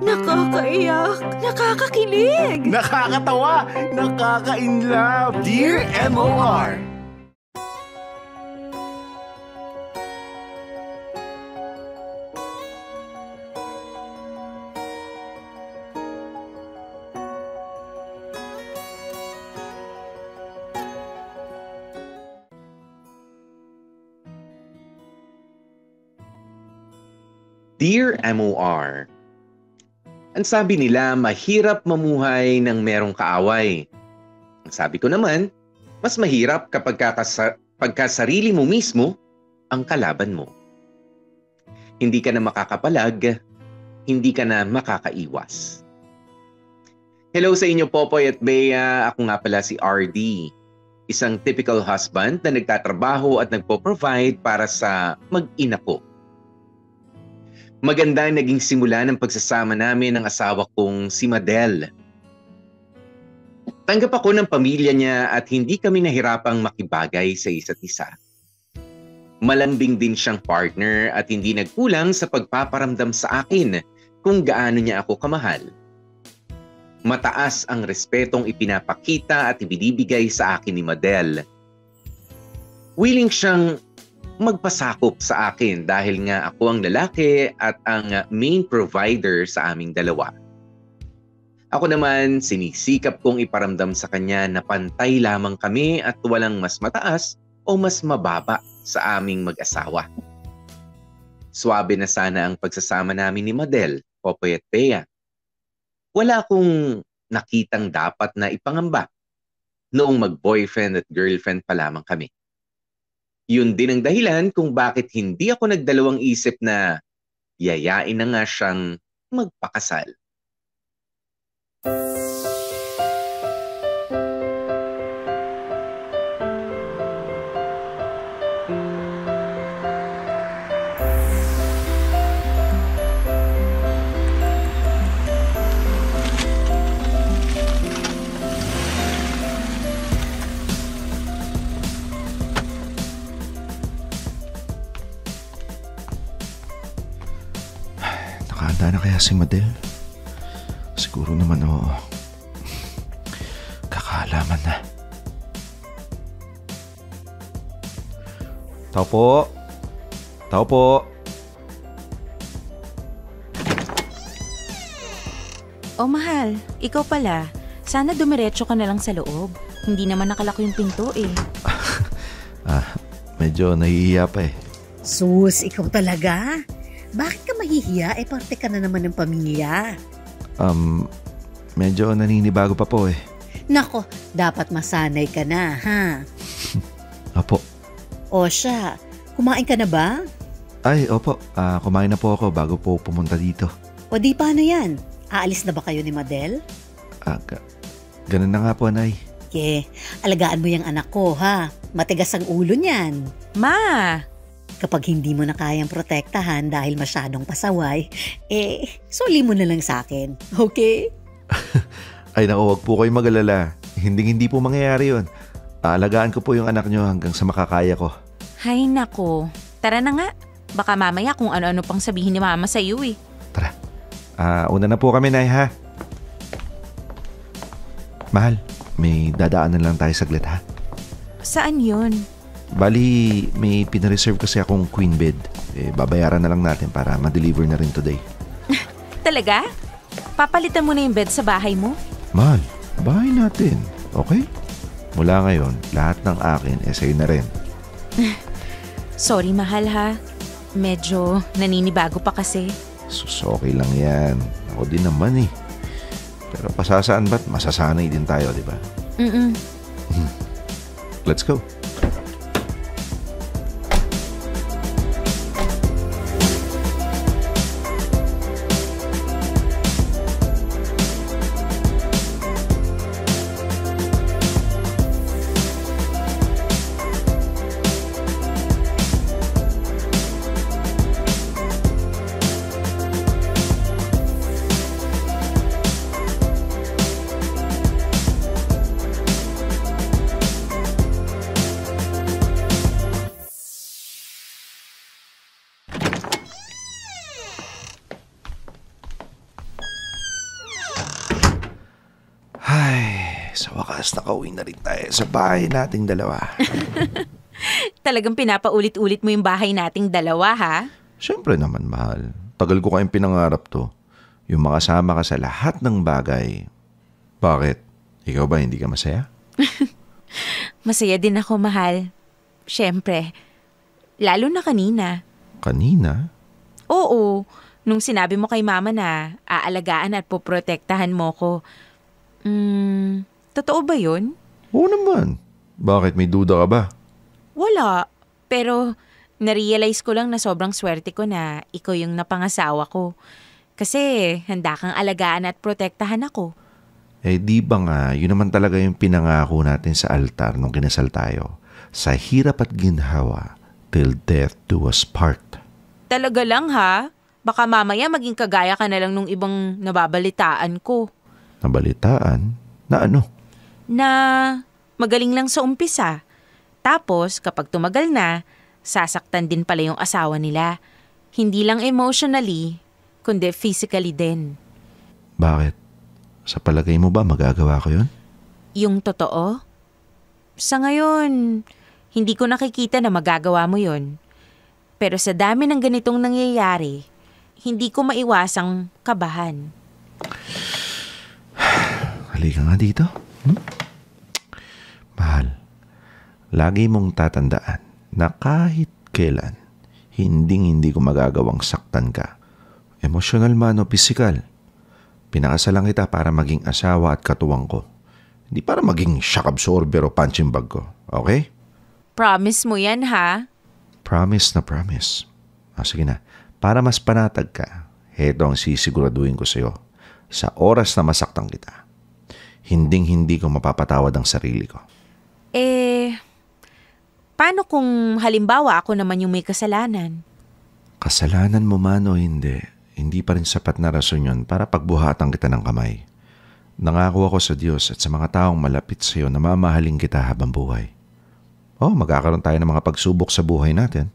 Nakakaiyak, nakakakilig, Nakakatawa, nakaka-inlove. Dear MOR. Dear MOR, ang sabi nila mahirap mamuhay ng merong kaaway. Ang sabi ko naman, mas mahirap kapag pagkasarili mo mismo ang kalaban mo. Hindi ka na makakapalag, hindi ka na makakaiwas. Hello sa inyo Popoy at Bea, ako nga pala si RD. Isang typical husband na nagtatrabaho at nagpo-provide para sa mag-ina ko. Maganda ang naging simula ng pagsasama namin ng asawa kong si Madel. Tanggap ako ng pamilya niya at hindi kami nahirapang makibagay sa isa't isa. Malambing din siyang partner at hindi nagkulang sa pagpaparamdam sa akin kung gaano niya ako kamahal. Mataas ang respetong ipinapakita at ibinibigay sa akin ni Madel. Willing siyang magpasakop sa akin dahil nga ako ang lalaki at ang main provider sa aming dalawa. Ako naman, sinisikap kong iparamdam sa kanya na pantay lamang kami at walang mas mataas o mas mababa sa aming mag-asawa. Swabe na sana ang pagsasama namin ni Madel, Popoy at Bea. Wala akong nakitang dapat na ipangamba noong mag-boyfriend at girlfriend pa lamang kami. Yun din ang dahilan kung bakit hindi ako nagdalawang isip na yayain na nga siyang magpakasal. Nakahanda na kaya si Madel? Siguro naman oo. Kakaalaman na. Tao po. Tao po. Oh mahal, ikaw pala. Sana dumiretso ka na lang sa loob. Hindi naman nakalako yung pinto eh. Medyo nahihiya pa eh. Sus, ikaw talaga? Bakit ka mahihiya? Parte ka na naman ng pamilya. Medyo naninibago pa po eh. Nako, dapat masanay ka na, ha? Opo. O siya, kumain ka na ba? Ay, opo. Kumain na po ako bago po pumunta dito. O di paano yan? Aalis na ba kayo ni Madel? Ganun na nga po, Nay. Alagaan mo yung anak ko, ha? Matigas ang ulo niyan. Ma! Kapag hindi mo na kayang protektahan dahil masyadong pasaway, suli mo na lang sa akin, okay? Ay naku, wag po kayo mag-alala. Hindi po mangyayari yun. Aalagaan ko po yung anak nyo hanggang sa makakaya ko. Hay nako, tara na nga. Baka mamaya kung ano-ano pang sabihin ni Mama sa iyo eh. Tara, una na po kami, Nay, ha? Mahal, may dadaanan lang tayo saglit, ha? Saan yun? Bali, may pinareserve kasi akong queen bed. Babayaran na lang natin para ma-deliver na rin today. Talaga? Papalitan mo na yung bed sa bahay mo? Mahal, bahay natin, okay? Mula ngayon, lahat ng akin sa'yo na rin. Sorry mahal ha. Medyo naninibago pa kasi. Sus, okay lang yan. Ako din naman eh. Pero pasasaan ba't masasanay din tayo, di ba? Let's go. Sa wakas, nakauwi na rin tayo sa bahay nating dalawa. Talagang pinapaulit-ulit mo yung bahay nating dalawa, ha? Siyempre naman, mahal. Tagal ko kayong pinangarap to. Yung makasama ka sa lahat ng bagay. Bakit? Ikaw ba hindi ka masaya? Masaya din ako, mahal. Siyempre. Lalo na kanina. Kanina? Oo. Nung sinabi mo kay mama na aalagaan at poprotektahan mo ko. Totoo ba yun? Oo naman. Bakit, may duda ka ba? Wala. Pero narealize ko lang na sobrang swerte ko na ikaw yung napangasawa ko. Kasi handa kang alagaan at protektahan ako. Di ba nga, yun naman talaga yung pinangako natin sa altar nung kinasal tayo. Sa hirap at ginhawa, till death do us part. Talaga lang, ha? Baka mamaya maging kagaya ka na lang nung ibang nababalitaan ko. Nabalitaan? Na ano? Na magaling lang sa umpisa. Tapos kapag tumagal na, sasaktan din pala yung asawa nila. Hindi lang emotionally, kundi physically din. Bakit? Sa palagay mo ba magagawa ko yun? Yung totoo? Sa ngayon, hindi ko nakikita na magagawa mo yun. Pero sa dami ng ganitong nangyayari, hindi ko maiwasang kabahan. Halika nga dito. Mahal, lagi mong tatandaan na kahit kailan, hindi ko magagawang saktan ka. Emosyonal man o pisikal. Pinakasalan kita para maging asawa at katuwang ko. Hindi para maging shock absorber o punching bag ko. Okay? Promise mo yan, ha? Promise na promise. Sige na. Para mas panatag ka, heto ang sisiguraduhin ko sa'yo. Sa oras na masaktan kita, hindi ko mapapatawad ang sarili ko. Paano kung halimbawa ako naman yung may kasalanan? Kasalanan mo man o hindi pa rin sapat na rason yun para pagbuhatan kita ng kamay. Nangako ako sa Diyos at sa mga taong malapit sa iyo na mamahalin kita habang buhay. Magkakaroon tayo ng mga pagsubok sa buhay natin.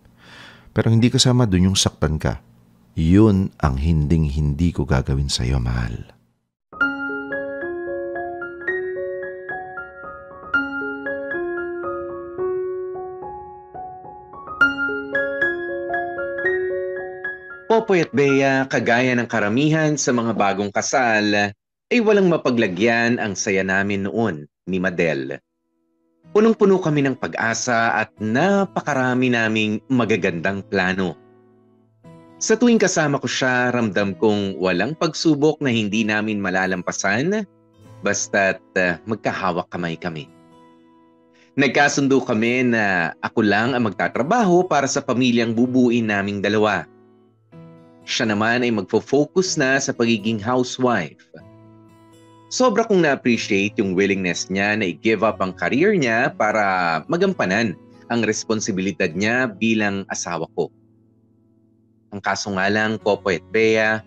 Pero hindi kasama dun yung saktan ka. Yun ang hindi ko gagawin sa iyo, mahal. Popoy at Bea, kagaya ng karamihan sa mga bagong kasal, ay walang mapaglagyan ang saya namin noon ni Madel. Punong-puno kami ng pag-asa at napakarami naming magagandang plano. Sa tuwing kasama ko siya, ramdam kong walang pagsubok na hindi namin malalampasan basta't magkahawak kamay kami. Nagkasundo kami na ako lang ang magtatrabaho para sa pamilyang bubuin naming dalawa. Siya naman ay magfo-focus na sa pagiging housewife. Sobra kong na-appreciate yung willingness niya na i-give up ang career niya para magampanan ang responsibilidad niya bilang asawa ko. Ang kaso nga lang, Popoy at Bea,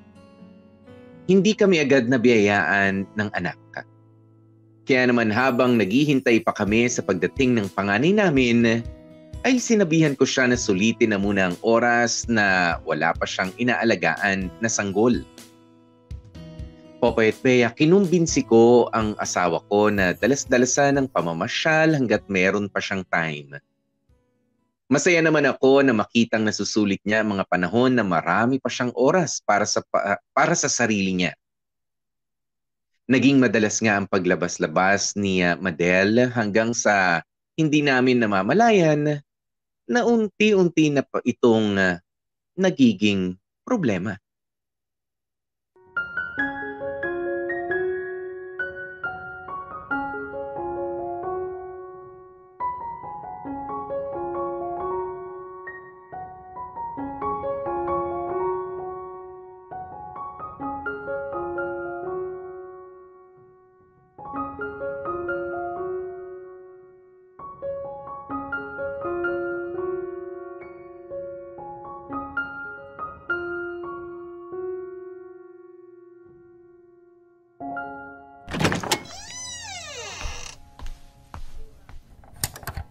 hindi kami agad nabiyayaan ng anak. Kaya naman habang naghihintay pa kami sa pagdating ng panganay namin, ay sinabihan ko siya na sulitin na muna ang oras na wala pa siyang inaalagaan na sanggol. Popoy at Bea, kinumbinsi ko ang asawa ko na dalas-dalasan ng pamamasyal hanggat meron pa siyang time. Masaya naman ako na makitang nasusulit niya mga panahon na marami pa siyang oras para sa sarili niya. Naging madalas nga ang paglabas-labas ni Madel hanggang sa hindi namin namamalayan na unti-unti na pa itong nagiging problema.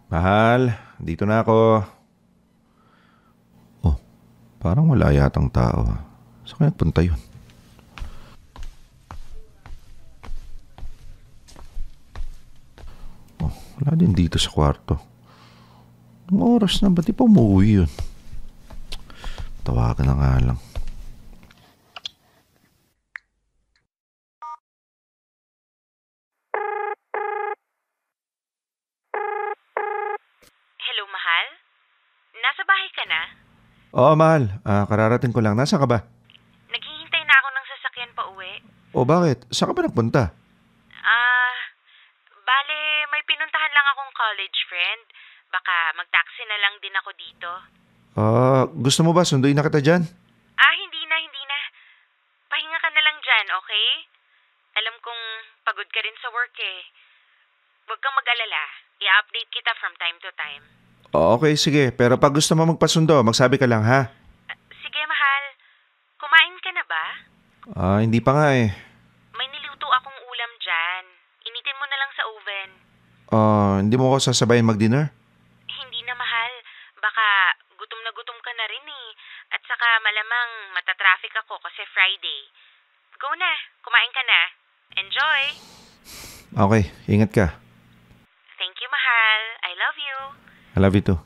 Mahal, dito na ako. Parang wala yatang tao. Saan kaya punta yun? Wala din dito sa kwarto. Ang oras na, ba't di pa umuwi yun? Tawagan na nga lang. Hello, mahal? Nasa bahay ka na? Oo, mahal. Kararating ko lang. Nasaan ka ba? Naghihintay na ako ng sasakyan pa uwi. O bakit? Saan ka ba nagpunta? Bale, may pinuntahan lang akong college friend. Baka mag-taxi na lang din ako dito. Gusto mo ba sunduin na kita dyan? Hindi na. Pahinga ka na lang dyan, okay? Alam kong pagod ka rin sa work eh. Huwag kang mag-alala. I-update kita from time to time. Okay, sige. Pero pag gusto mo magpasundo, magsabi ka lang, ha? Sige, mahal. Kumain ka na ba? Hindi pa nga eh. May niluto akong ulam dyan. Initin mo na lang sa oven. Hindi mo ako sasabayin mag-dinner? Hindi na, mahal. Baka gutom na gutom ka na rin eh. At saka malamang matatraffic ako kasi Friday. Go na. Kumain ka na. Enjoy! Okay, ingat ka. Thank you, mahal. I love you. I love you too.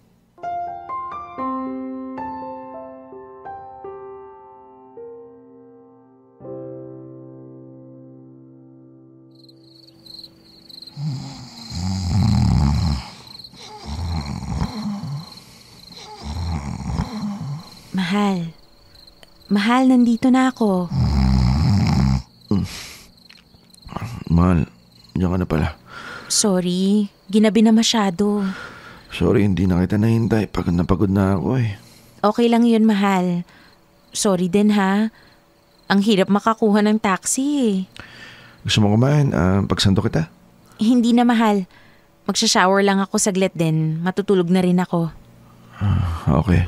Mahal, nandito na ako. Mahal, diyan ka na pala. Sorry, ginabi na masyado. Sorry, hindi na kita nahintay. Pagod na ako eh. Okay lang yun, mahal. Sorry din ha. Ang hirap makakuha ng taxi eh. Gusto mo kumain? Pagsando kita? Hindi na, mahal. Magsha-shower lang ako saglit din. Matutulog na rin ako. Okay.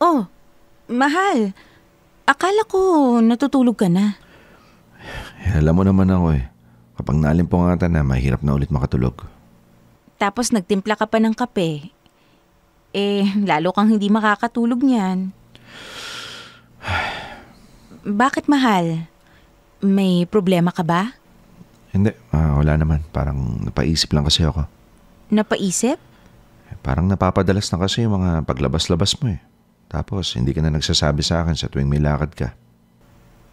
Oh, mahal. Akala ko natutulog ka na. Alam mo naman ako eh. Kapag nalimpungatan na, mahirap na ulit makatulog. Tapos nagtimpla ka pa ng kape. Lalo kang hindi makakatulog niyan. Bakit, mahal? May problema ka ba? Hindi, wala naman. Parang napaisip lang kasi ako. Napaisip? Parang napapadalas na kasi yung mga paglabas-labas mo eh. Tapos hindi ka na nagsasabi sa akin sa tuwing may lakad ka.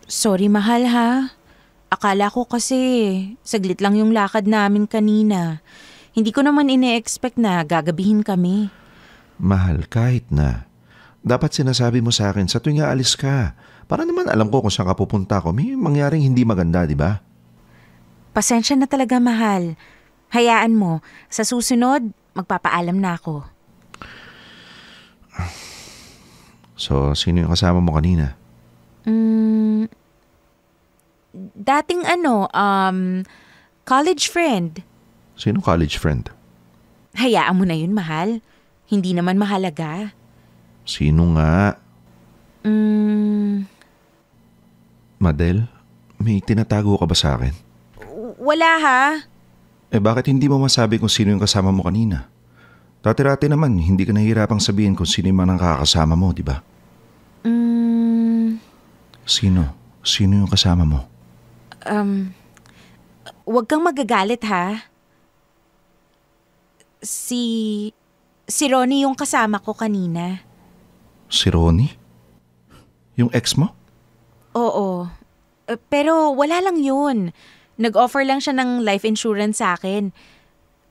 Sorry, mahal ha. Akala ko kasi saglit lang yung lakad namin kanina. Hindi ko naman ine-expect na gagabihin kami. Mahal, kahit na. Dapat sinasabi mo sa akin sa tuwing aalis ka. Para naman alam ko kung saan ka pupunta ko. May mangyaring hindi maganda, di ba? Pasensya na talaga, mahal. Hayaan mo, sa susunod, magpapaalam na ako. So, sino yung kasama mo kanina? Dating college friend. Sino college friend? Hayaan mo na yun, mahal. Hindi naman mahalaga. Sino nga? Madel, may tinatago ka ba sa akin? Wala ha. Bakit hindi mo masabi kung sino yung kasama mo kanina? Dati-rati naman, hindi ka nahihirapang sabihin kung sino yung mga nakakasama mo, di ba? Sino? Sino yung kasama mo? Huwag kang magagalit ha. Si Ronnie yung kasama ko kanina. Si Ronnie? Yung ex mo? Oo. Pero wala lang yun. Nag-offer lang siya ng life insurance sa akin.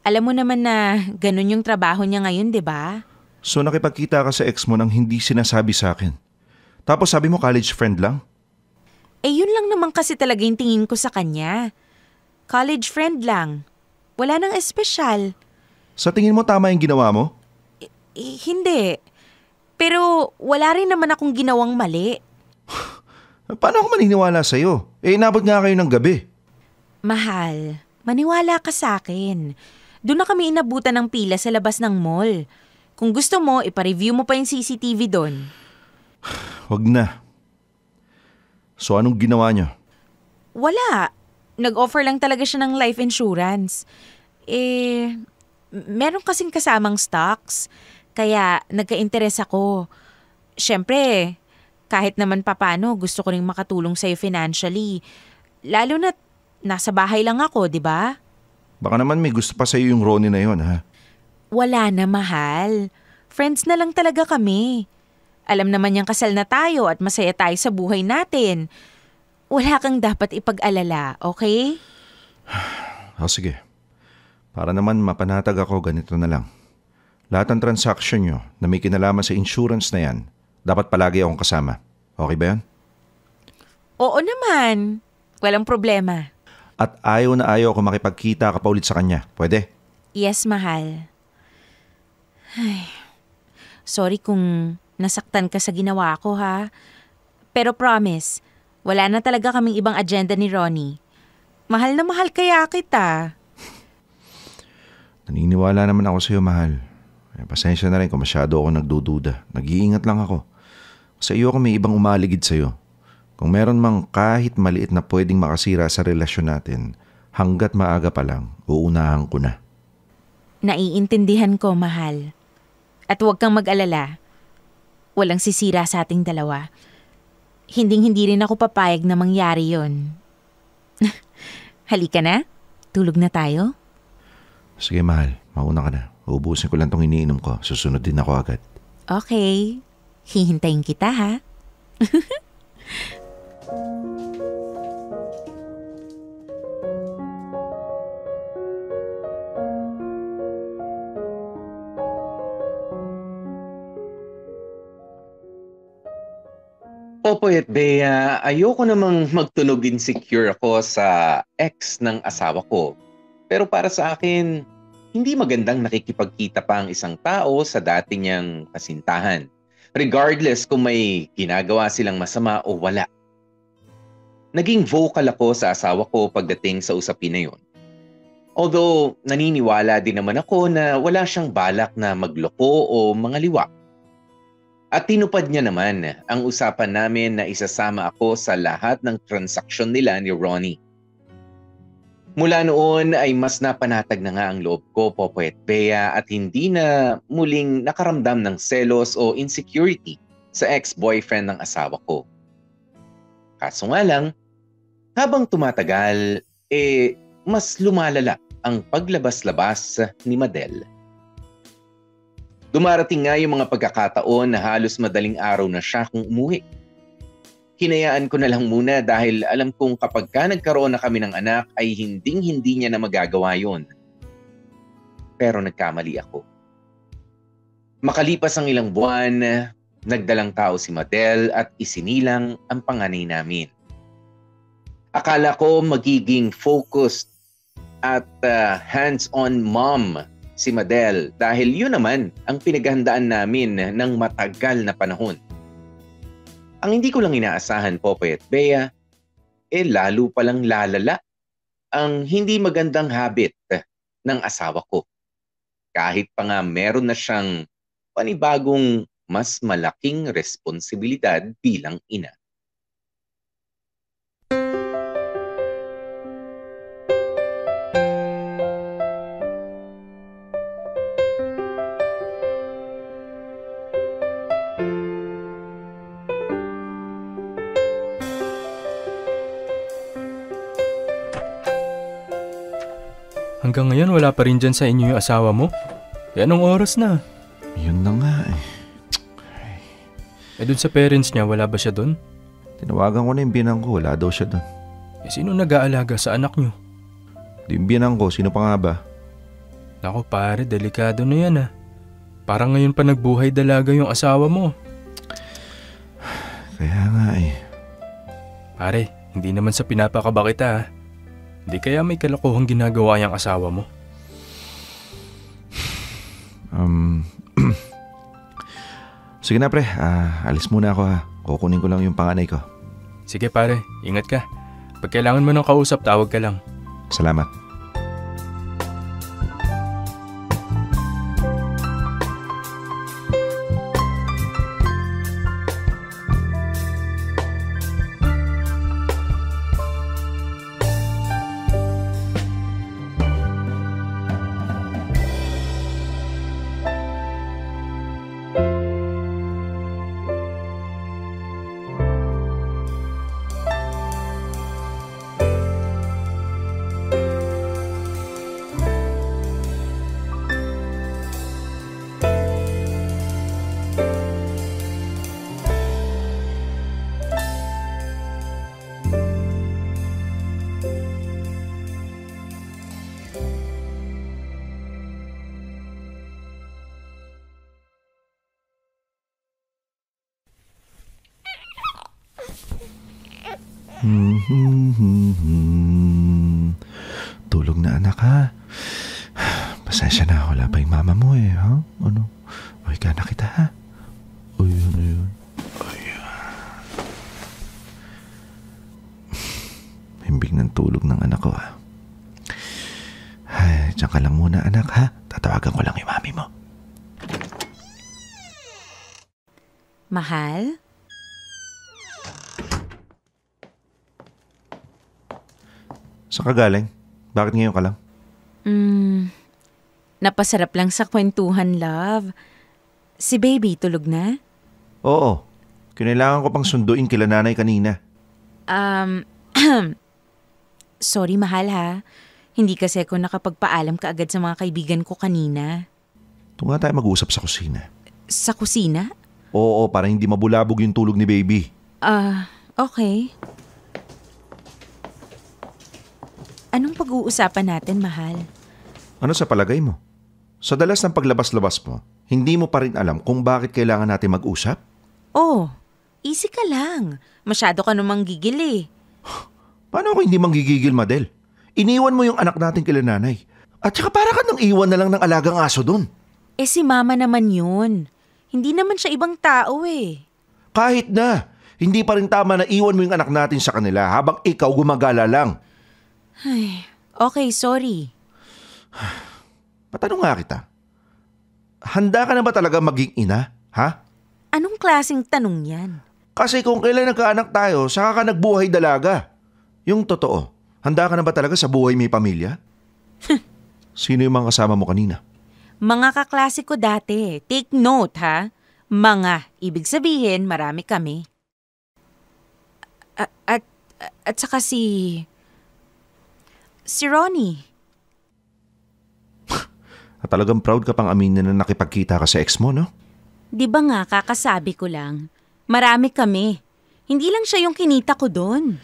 Alam mo naman na ganun yung trabaho niya ngayon, di ba? So nakipagkita ka sa ex mo nang hindi sinasabi sa akin. Tapos sabi mo college friend lang? Yun lang naman kasi talaga yung tingin ko sa kanya. College friend lang. Wala nang espesyal. Sa tingin mo tama yung ginawa mo? Hindi. Pero wala rin naman akong ginawang mali. Paano ako maniniwala sa'yo? Inabot nga kayo ng gabi. Mahal, maniwala ka sa akin. Doon na kami inabutan ng pila sa labas ng mall. Kung gusto mo, ipa-review mo pa yung CCTV doon. Wag na. So anong ginawa niyo? Wala. Nag-offer lang talaga siya ng life insurance. Meron kasing kasamang stocks. Kaya nagka-interes ako. Siyempre, kahit naman papano, gusto ko ring makatulong sa'yo financially. Lalo na nasa bahay lang ako, di ba? Baka naman may gusto pa sa'yo yung Ronnie na yon, ha? Wala na, mahal. Friends na lang talaga kami. Alam naman niyang kasal na tayo at masaya tayo sa buhay natin. Wala kang dapat ipag-alala, okay? Sige. Para naman mapanatag ako, ganito na lang. Lahat ng transaction nyo na may kinalaman sa insurance na yan, dapat palagi akong kasama. Okay ba yan? Oo naman. Walang problema. At ayaw na ayaw ako makipagkita ka pa ulit sa kanya. Pwede? Yes, mahal. Ay, sorry kung nasaktan ka sa ginawa ko, ha? Pero promise, wala na talaga kaming ibang agenda ni Ronnie. Mahal na mahal kaya kita. Naniniwala naman ako sa iyo, mahal. Pasensya na rin kung masyado ako nagdududa. Nag-iingat lang ako. Sa iyo ako may ibang umaligid sa iyo. Kung meron mang kahit maliit na pwedeng makasira sa relasyon natin, hanggat maaga pa lang, uunahan ko na. Naiintindihan ko, mahal. At huwag kang mag-alala. Walang sisira sa ating dalawa. Hinding-hindi rin ako papayag na mangyari yon. Halika na. Tulog na tayo. Sige, mahal. Mauna ka na. Uubusin ko lang tong iniinom ko. Susunod din ako agad. Okay. Hihintayin kita, ha? Popoy at Bea, ayoko namang magtunog insecure ako sa ex ng asawa ko. Pero para sa akin, hindi magandang nakikipagkita pa ang isang tao sa dati niyang kasintahan. Regardless kung may ginagawa silang masama o wala. Naging vocal ako sa asawa ko pagdating sa usapin na yun. Although naniniwala din naman ako na wala siyang balak na magloko o mangaliwa. At tinupad niya naman ang usapan namin na isasama ako sa lahat ng transaksyon nila ni Ronnie. Mula noon ay mas napanatag na nga ang loob ko, Popoy at Bea, at hindi na muling nakaramdam ng selos o insecurity sa ex-boyfriend ng asawa ko. Kaso nga lang, habang tumatagal, mas lumalala ang paglabas-labas ni Madel. Dumarating nga yung mga pagkakataon na halos madaling araw na siya kung umuwi. Hinayaan ko na lang muna dahil alam kong kapag ka nagkaroon na kami ng anak ay hindi niya na magagawa yon. Pero nagkamali ako. Makalipas ang ilang buwan, nagdalang tao si Madel at isinilang ang panganay namin. Akala ko magiging focused at hands-on mom si Madel dahil yun naman ang pinaghandaan namin ng matagal na panahon. Ang hindi ko lang inaasahan, Popoy at Bea, lalo palang lalala ang hindi magandang habit ng asawa ko. Kahit pa nga meron na siyang panibagong mas malaking responsibilidad bilang ina. Hanggang ngayon wala pa rin dyan sa inyo yung asawa mo? Anong oras na? Yun na nga Dun sa parents niya, wala ba siya dun? Tinawagan ko na yung binang ko, wala daw siya dun. Sino nag-aalaga sa anak niyo? Yung binang ko, sino pa nga ba? Naku pare, delikado na yan Parang ngayon pa nagbuhay dalaga yung asawa mo. Kaya nga Pare, hindi naman sa pinapakaba kita Di kaya may kalokohang ginagawa yung asawa mo? Sige na pre, alis muna ako Kukunin ko lang yung panganay ko. Sige pare, ingat ka. Pag kailangan mo ng kausap, tawag ka lang. Salamat. Tulog na anak ha. Pasensya na, wala pa yung mama mo eh. Ha? Ano? Uy, ka na kita ha. Uy, ano yun? Himbing ng tulog ng anak ko ha. Ay, diyan ka lang muna anak ha. Tatawagan ko lang yung mami mo. Mahal? Saan ka galing? Bakit ngayon ka lang? Napasarap lang sa kwentuhan, love. Si baby, tulog na? Oo. Kinailangan ko pang sunduin kila nanay kanina. Sorry, mahal ha. Hindi kasi ako nakapagpaalam kaagad sa mga kaibigan ko kanina. Ito nga tayo mag-uusap sa kusina. Sa kusina? Oo, para hindi mabulabog yung tulog ni baby. Okay. Anong pag-uusapan natin, mahal? Ano sa palagay mo? Sa dalas ng paglabas-labas mo, hindi mo pa rin alam kung bakit kailangan natin mag-usap? Oh, easy ka lang. Masyado ka namang gigil eh. Paano ako hindi manggigigil, Madel? Iniwan mo yung anak natin kila nanay. At saka para ka nang iwan na lang ng alagang aso dun. Eh si mama naman yun. Hindi naman siya ibang tao eh. Kahit na, hindi pa rin tama na iwan mo yung anak natin sa kanila habang ikaw gumagala lang. Ay, okay, sorry. Patanong nga kita. Handa ka na ba talaga maging ina? Ha? Anong klaseng tanong yan? Kasi kung kailan nagkaanak tayo, saka ka nagbuhay dalaga. Yung totoo, handa ka na ba talaga sa buhay may pamilya? Sino yung mga kasama mo kanina? Mga kaklase ko dati. Take note, ha? Mga, ibig sabihin, marami kami. At saka si Ronnie. At talagang proud ka pang aminin na nakipagkita ka sa ex mo, no? Di ba nga, kakasabi ko lang. Marami kami. Hindi lang siya yung kinita ko doon.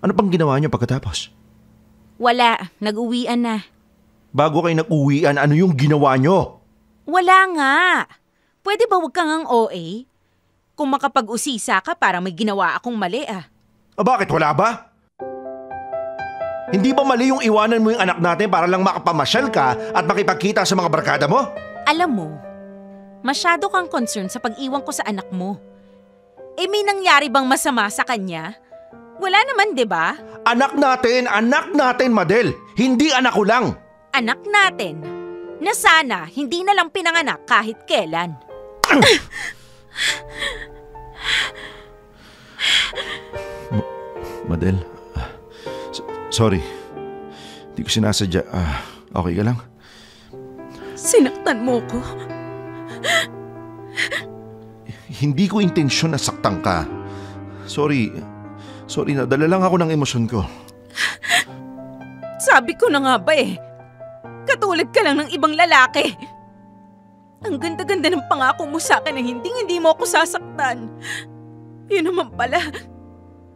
Ano pang ginawa niyo pagkatapos? Wala, nag-uwian na. Bago kayo nag-uwian, ano yung ginawa niyo? Wala nga. Pwede ba wag kang ang OA? Kung makapag-usisa ka, parang may ginawa akong mali ah. Bakit wala ba? Hindi ba mali yung iwanan mo yung anak natin para lang makapamasyal ka at makipagkita sa mga barkada mo? Alam mo, masyado kang concerned sa pag-iwan ko sa anak mo. Eh may nangyari bang masama sa kanya? Wala naman, 'di ba? Anak natin, Madel. Hindi anak ko lang. Anak natin na sana hindi na lang pinanganak kahit kailan. Madel, sorry. Hindi ko sinasadya. Okay ka lang? Sinaktan mo ko. Hindi ko intensyon na saktan ka. Sorry, nadala lang ako ng emosyon ko. Sabi ko na nga ba eh. Katulad ka lang ng ibang lalaki. Ang ganda-ganda ng pangako mo sa akin na hindi mo ako sasaktan. Yun naman pala,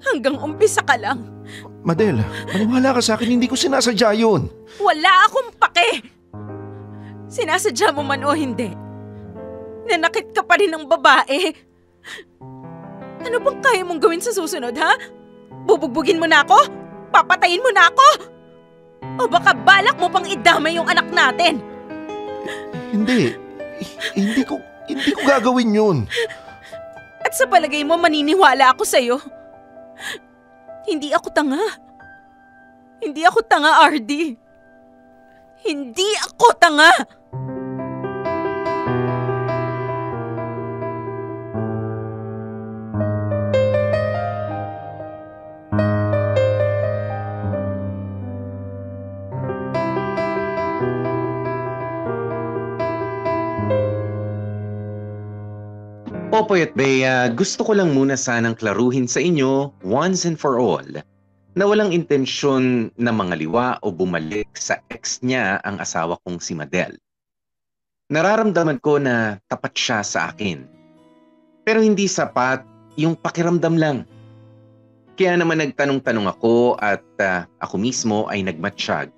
hanggang umpisa ka lang. Madel, maniwala ka sa akin, hindi ko sinasadya yun. Wala akong pake! Sinasadya mo man o hindi. Nanakit ka pa rin ng babae. Ano bang kaya mong gawin sa susunod, ha? Bubugbugin mo na ako? Papatayin mo na ako? O baka balak mo pang idamay yung anak natin? Hindi ko gagawin yun. At sa palagay mo maniniwala ako sa'yo? Hindi ako tanga. Hindi ako tanga, RD. Hindi ako tanga! Popoy at Bea, gusto ko lang muna sanang klaruhin sa inyo once and for all na walang intensyon na mangaliwa o bumalik sa ex niya ang asawa kong si Madel. Nararamdaman ko na tapat siya sa akin. Pero hindi sapat yung pakiramdam lang. Kaya naman nagtanong-tanong ako at ako mismo ay nagmatsyag.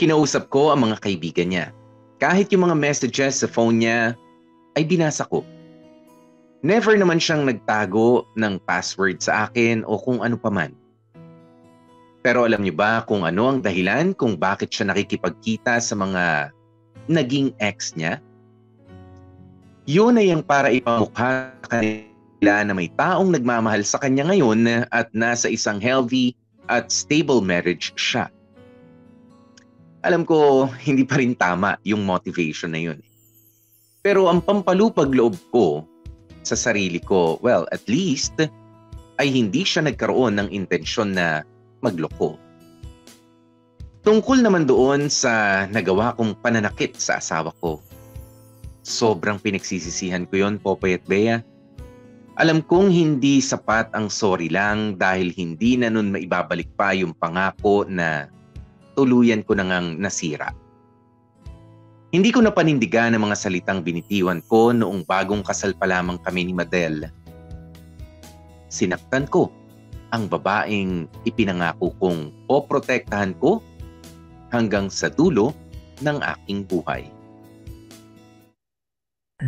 Kinausap ko ang mga kaibigan niya. Kahit yung mga messages sa phone niya ay binasa ko. Never naman siyang nagtago ng password sa akin o kung ano paman. Pero alam niyo ba kung ano ang dahilan kung bakit siya nakikipagkita sa mga naging ex niya? Yun ay ang para ipamukha kanila na may taong nagmamahal sa kanya ngayon at nasa isang healthy at stable marriage siya. Alam ko, hindi pa rin tama yung motivation na yun. Pero ang pampalupag loob ko sa sarili ko, well, at least, ay hindi siya nagkaroon ng intensyon na magloko. Tungkol naman doon sa nagawa kong pananakit sa asawa ko. Sobrang pinagsisisihan ko yon, Popoy at Bea. Alam kong hindi sapat ang sorry lang dahil hindi na nun maibabalik pa yung pangako na tuluyan ko na ngang nasira. Hindi ko napanindigan ang mga salitang binitiwan ko noong bagong kasal pa lamang kami ni Madel. Sinaktan ko ang babaeng ipinangako kong poprotektahan ko hanggang sa dulo ng aking buhay.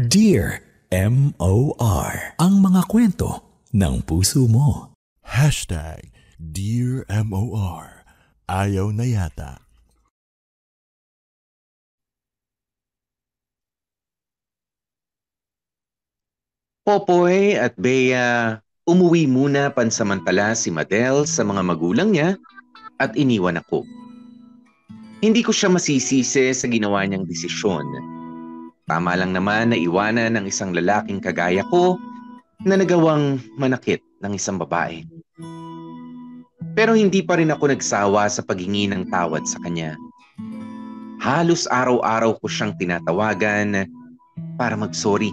Dear M.O.R. Ang mga kwento ng puso mo. Dear M.O.R. Ayaw na yata. Popoy at Bea, umuwi muna pansamantala si Madel sa mga magulang niya at iniwan ako. Hindi ko siya masisisi sa ginawa niyang desisyon. Tama lang naman na iwanan ng isang lalaking kagaya ko na nagawang manakit ng isang babae. Pero hindi pa rin ako nagsawa sa paghingi ng tawad sa kanya. Halos araw-araw ko siyang tinatawagan para mag-sorry.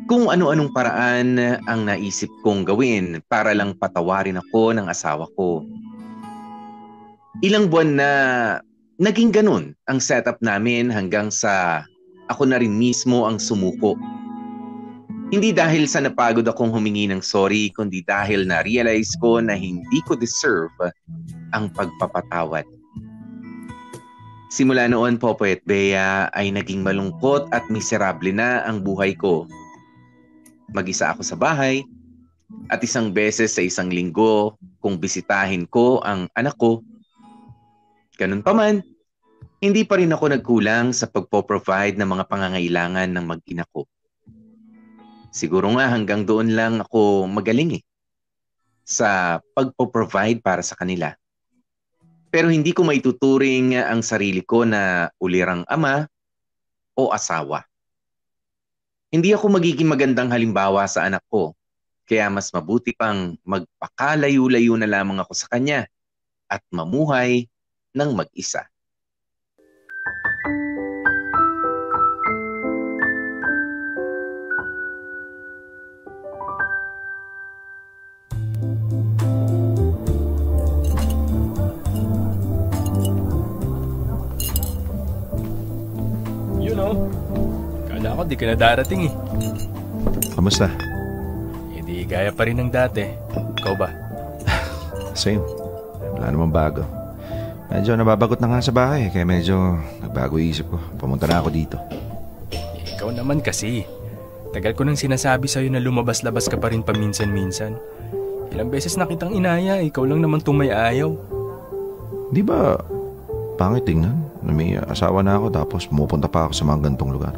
Kung ano-anong paraan ang naisip kong gawin para lang patawarin ako ng asawa ko. Ilang buwan na naging ganun ang setup namin hanggang sa ako na rin mismo ang sumuko. Hindi dahil sa napagod akong humingi ng sorry, kundi dahil na-realize ko na hindi ko deserve ang pagpapatawad. Simula noon, Popoy at Bea, ay naging malungkot at miserable na ang buhay ko. Mag-isa ako sa bahay at isang beses sa isang linggo kung bisitahin ko ang anak ko. Ganun pa man, hindi pa rin ako nagkulang sa pagpo-provide ng mga pangangailangan ng mag-ina ko. Siguro nga hanggang doon lang ako magaling sa pagpo-provide para sa kanila. Pero hindi ko maituturing ang sarili ko na ulirang ama o asawa. Hindi ako magiging magandang halimbawa sa anak ko, kaya mas mabuti pang magpakalayo-layo na lamang ako sa kanya at mamuhay ng mag-isa. Kala ko di ka na darating eh. Kamusta? Hindi gaya pa rin ng dati. Ikaw ba? Same. Wala namang bago. Medyo nababagot na nga sa bahay, kaya medyo nagbago isip ko. Pumunta na ako dito. Ikaw naman kasi. Tagal ko nang sinasabi sa'yo na lumabas-labas ka pa rin paminsan-minsan. Ilang beses na kitang inaya, ikaw lang naman tumayayaw. Di ba pangit tingnan na may asawa na ako tapos pumupunta pa ako sa mga gantong lugar?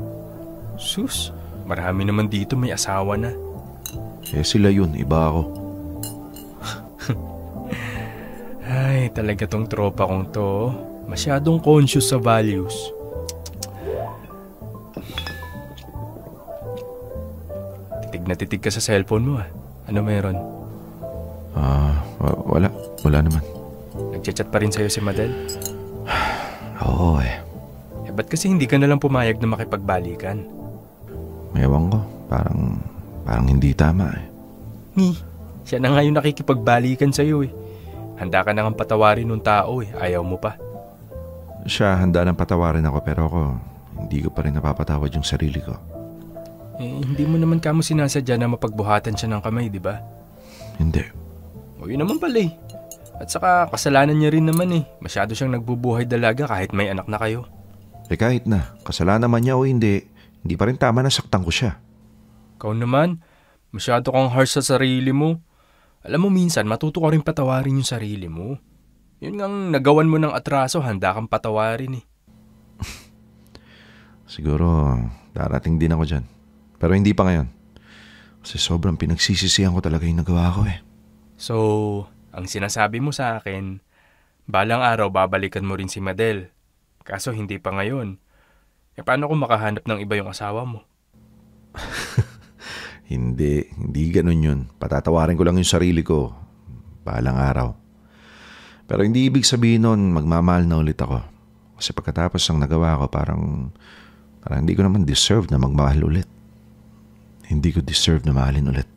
Sus, marami naman dito may asawa na. Eh sila yun, iba ako. Ay, talaga tong tropa kong to. Masyadong conscious sa values. Titig na titig ka sa cellphone mo ah. Ano meron? Wala naman. Nagchat-chat pa rin sa'yo si Madel? Oo eh. Ba't kasi hindi ka nalang pumayag na makipagbalikan? Ewan ko, parang hindi tama eh. Siya na nga yung nakikipagbalikan sa'yo eh. Handa ka na nga patawarin nung tao eh, ayaw mo pa. Siya handa nang patawarin ako pero ako hindi ko pa rin napapatawad yung sarili ko. Hindi mo naman kamo sinasadya na mapagbuhatan siya ng kamay, di ba? Hindi. O yun naman pala eh. At saka kasalanan niya rin naman eh. Masyado siyang nagbubuhay dalaga kahit may anak na kayo. Kahit na, kasalanan man niya o hindi pa rin tama na saktan ko siya. Ikaw naman, masyado kang harsh sa sarili mo. Alam mo minsan, matuto ka rin patawarin yung sarili mo. Yun ngang nagawan mo ng atraso, handa kang patawarin eh. Siguro, darating din ako dyan. Pero hindi pa ngayon. Kasi sobrang pinagsisisihan ko talaga yung nagawa ko eh. So, ang sinasabi mo sa akin, balang araw babalikan mo rin si Madel. Kaso hindi pa ngayon. Paano kung makahanap ng iba yung asawa mo? Hindi ganun yun. Patatawarin ko lang yung sarili ko. Balang araw. Pero hindi ibig sabihin nun, magmamahal na ulit ako. Kasi pagkatapos ng nagawa ko, parang hindi ko naman deserve na magmahal ulit. Hindi ko deserve na mahalin ulit.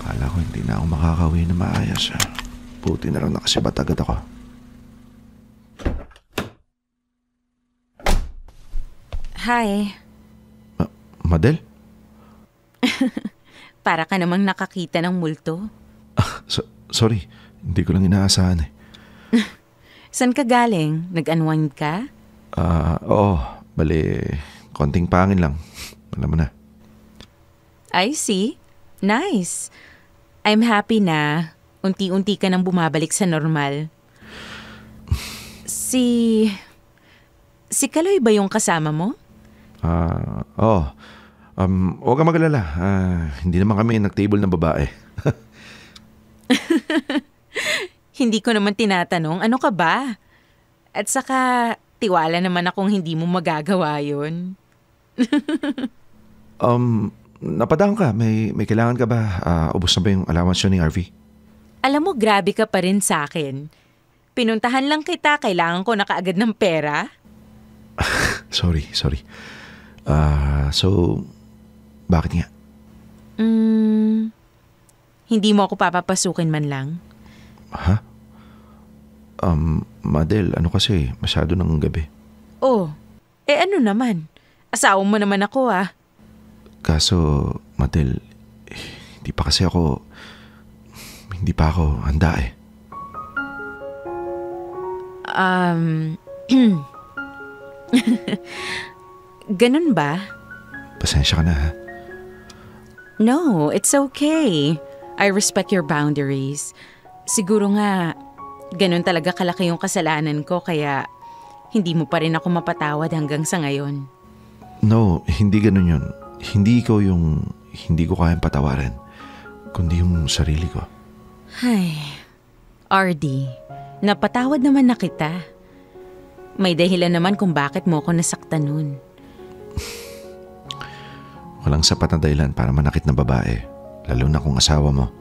Kala ko hindi na ako makakauwi na maayos. Buti na lang nakasibat agad ako. Hi. Madel? Para ka namang nakakita ng multo. Sorry, hindi ko lang inaasahan eh. Saan ka galing? Nag-unwind ka? Oo, bali, konting pangin lang. Alam mo na. I see. Nice. I'm happy na unti-unti ka nang bumabalik sa normal. Si Kaloy ba yung kasama mo? Oo. Huwag kang mag-alala. Hindi naman kami nag-table ng babae. Hindi ko naman tinatanong, ano ka ba? At saka, tiwala naman akong hindi mo magagawa yun. Napadaan ka. May kailangan ka ba? Ubos na ba yung allowance yun ni RV? Alam mo, grabe ka pa rin sa akin. Pinuntahan lang kita, kailangan ko na kaagad ng pera. Sorry. So, bakit nga? Hindi mo ako papapasukin man lang. Ha? Madel, ano kasi, masyado ng gabi. Oh, ano naman? Asawa mo naman ako ah. Kaso, Madel, hindi pa ako handa eh. Ganun ba? Pasensya ka na ha. No, it's okay. I respect your boundaries. Siguro nga, ganun talaga kalaki yung kasalanan ko kaya hindi mo pa rin ako mapatawad hanggang sa ngayon. No, hindi ganun yun. Hindi ikaw yung hindi ko kayang patawarin, kundi yung sarili ko. Ay, RD, napatawad naman na kita. May dahilan naman kung bakit mo ako nasaktan nun. Walang sapat na dahilan para manakit na babae, lalo na kung asawa mo.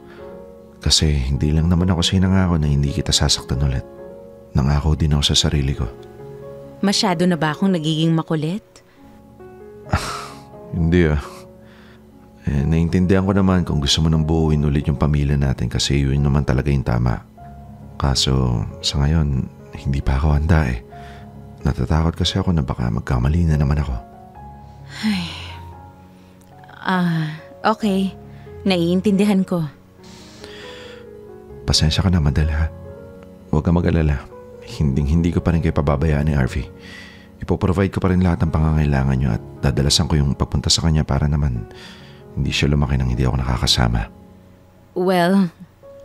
Kasi hindi lang naman ako sinangako na hindi kita sasaktan ulit. Nangako din ako sa sarili ko. Masyado na ba akong nagiging makulit? Hindi naiintindihan ko naman kung gusto mo nang buuin ulit yung pamilya natin kasi yun naman talaga yung tama. Kaso sa ngayon, hindi pa ako handa eh. Natatakot kasi ako na baka magkamali na naman ako. Ay. Okay. Naiintindihan ko. Pasensya ka na, Madel ha. Huwag kang mag-alala. Hindi ko pa rin kayo pababayaan ni RV. Ipoprovide ko pa rin lahat ng pangangailangan nyo at dadalasan ko yung pagpunta sa kanya para naman hindi siya lumaki nang hindi ako nakakasama. Well,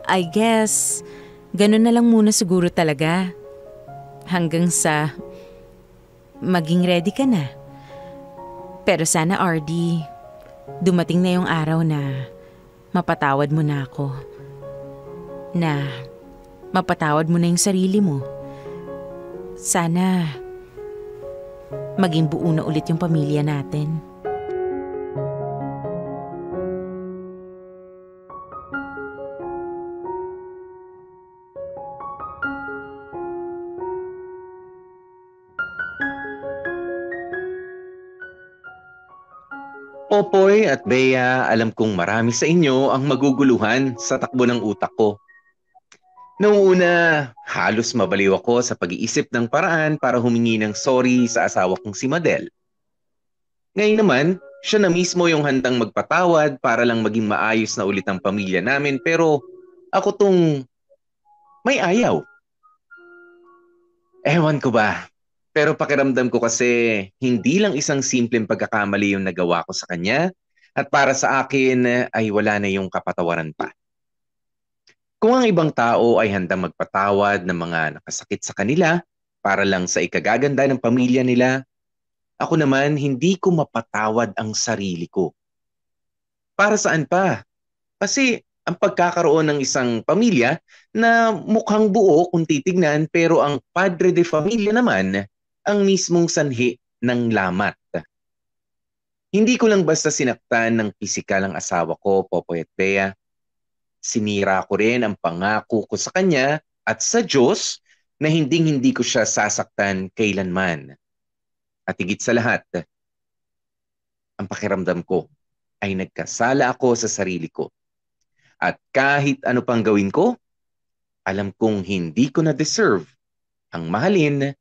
I guess ganun na lang muna siguro talaga. Hanggang sa maging ready ka na. Pero sana RD, dumating na yung araw na mapatawad mo na ako. na mapatawad mo na yung sarili mo. Sana maging buo na ulit yung pamilya natin. Popoy at Bea, alam kong marami sa inyo ang maguguluhan sa takbo ng utak ko. Noong una, halos mabaliw ako sa pag-iisip ng paraan para humingi ng sorry sa asawa kong si Madel. Ngayon naman, siya na mismo yung handang magpatawad para lang maging maayos na ulit ang pamilya namin, pero ako tong may ayaw. Ewan ko ba? Pero pakiramdam ko kasi hindi lang isang simpleng pagkakamali yung nagawa ko sa kanya at para sa akin ay wala na yung kapatawaran pa. Kung ang ibang tao ay handang magpatawad ng mga nakasakit sa kanila para lang sa ikagaganda ng pamilya nila, ako naman hindi ko mapatawad ang sarili ko. Para saan pa? Kasi ang pagkakaroon ng isang pamilya na mukhang buo kung titignan pero ang padre de familia naman ang mismong sanhi ng lamat. Hindi ko lang basta sinaktan ng pisikal ang asawa ko, Popoy at Bea. Sinira ko rin ang pangako ko sa kanya at sa Diyos na hindi ko siya sasaktan kailanman. At higit sa lahat, ang pakiramdam ko ay nagkasala ako sa sarili ko. At kahit ano pang gawin ko, alam kong hindi ko na deserve ang mahalin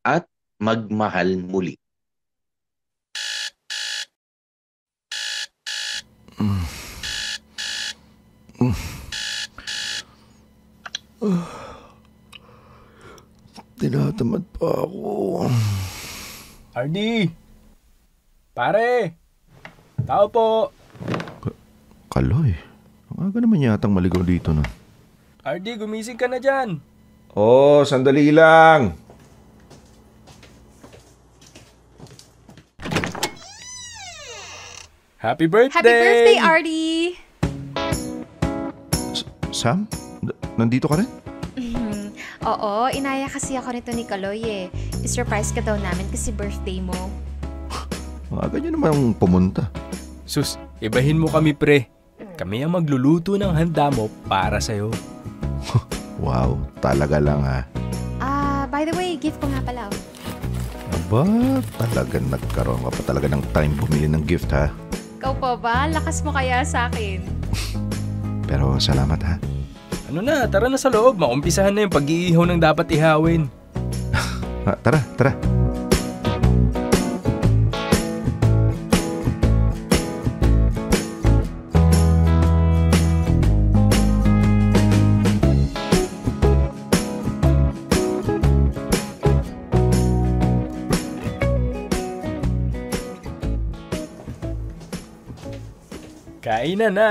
at magmahal muli. Tinatamad pa ako. RD! Pare! Tao po! Kaloy, ang aga naman yatang maligaw dito na. RD, gumising ka na dyan! Oh, sandali lang! Happy birthday! Happy birthday, Artie! Sam? Nandito ka rin? Oo, inaya kasi ako nito ni Kaloy eh. I-surprise ka daw namin kasi birthday mo. Aga niya naman pumunta. Sus, ibahin mo kami pre. Kami ang magluluto ng handa mo para sa'yo. Wow, talaga lang ha. By the way, gift ko nga pala. Aba, talagang nagkaroon ka pa talaga ng time bumili ng gift ha. Ikaw pa ba? Lakas mo kaya sa akin. Pero salamat ha. Ano na, tara na sa loob. Maumpisahan na yung pag-iihaw ng dapat ihawin. Tara. Kain na!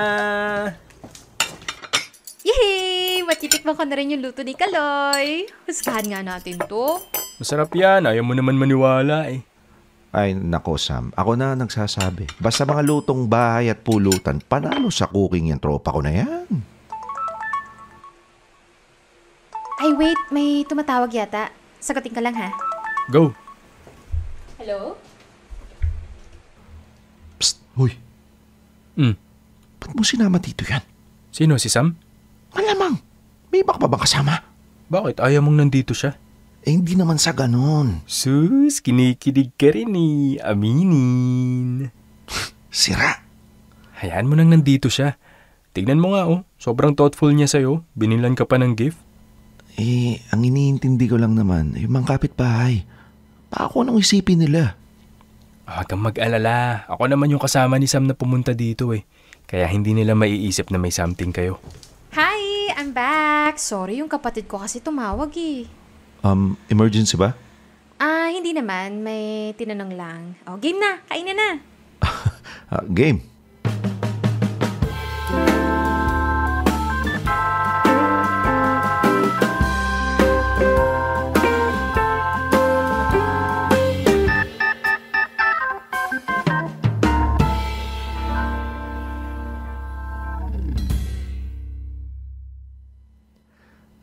Yay! Matitikman ko na rin yung luto ni Kaloy. Huskahan nga natin to. Masarap yan. Ayaw mo naman maniwala eh. Ay, nako Sam. Ako na nagsasabi. Basta mga lutong bahay at pulutan, panalo sa cooking yung tropa ko na yan. Ay, wait. May tumatawag yata. Sagutin ka lang ha. Go! Hello? Psst, huy. Ba't mo sinama dito yan? Sino, si Sam? Malamang. May iba ka pa bang kasama? Bakit? Ayaw mong nandito siya? Hindi naman sa ganun. Sus, kinikilig ka rin eh. Aminin. Sira. Hayaan mo nang nandito siya. Tignan mo nga oh. Sobrang thoughtful niya sa'yo. Binilan ka pa ng gift. Ang iniintindi ko lang naman, yung mga kapitbahay. Paano nang isipin nila? Huwag kang mag-alala. Ako naman yung kasama ni Sam na pumunta dito eh. Kaya hindi nila maiisip na may something kayo. Hi! I'm back! Sorry, yung kapatid ko kasi tumawag eh. Emergency ba? Hindi naman. May tinanong lang. Oh, game na! Kainin na! Game.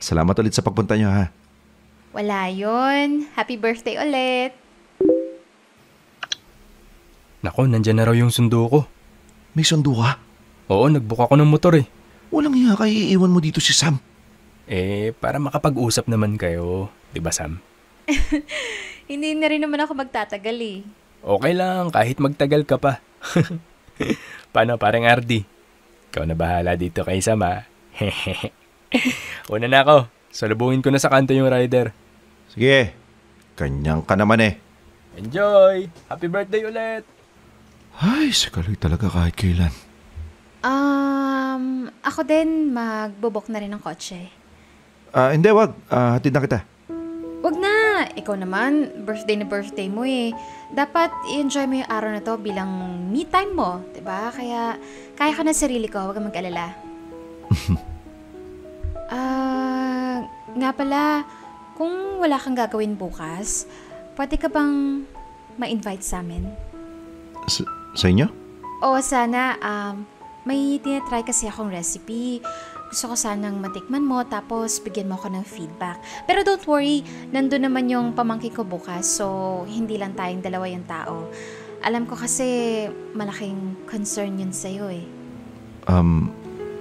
Salamat ulit sa pagpunta niyo ha. Wala yun. Happy birthday ulit. Nako, nandyan na raw yung sundo ko. May sundo ka? Oo, nagbook ako ng motor eh. Walang hiya ka, iiwan mo dito si Sam. Para makapag-usap naman kayo. Diba, Sam? Hindi na rin naman ako magtatagal eh. Okay lang, kahit magtagal ka pa. Paano, parang Ardi? Ikaw na bahala dito kay Sam ha. Una na ako. Salubungin ko na sa kanto yung rider. Sige, kanyang ka naman eh. Enjoy! Happy birthday ulit! Ay, si Kaloy talaga kahit kailan. Ako din magbubok na rin ng kotse. Hindi, wag. Hatid na kita. Wag na! Ikaw naman, birthday na birthday mo eh. Dapat i-enjoy mo yung araw na to bilang me time mo, diba? Kaya kaya ko na sarili ko, wag kang mag-alala. Nga pala, kung wala kang gagawin bukas, pwede ka bang ma-invite sa amin? Sa inyo? Oo, sana. May tinatry kasi akong recipe. Gusto ko sanang matikman mo tapos bigyan mo ako ng feedback. Pero don't worry, nandun naman yung pamangkin ko bukas so hindi lang tayong dalawa yung tao. Alam ko kasi malaking concern yun sa'yo eh.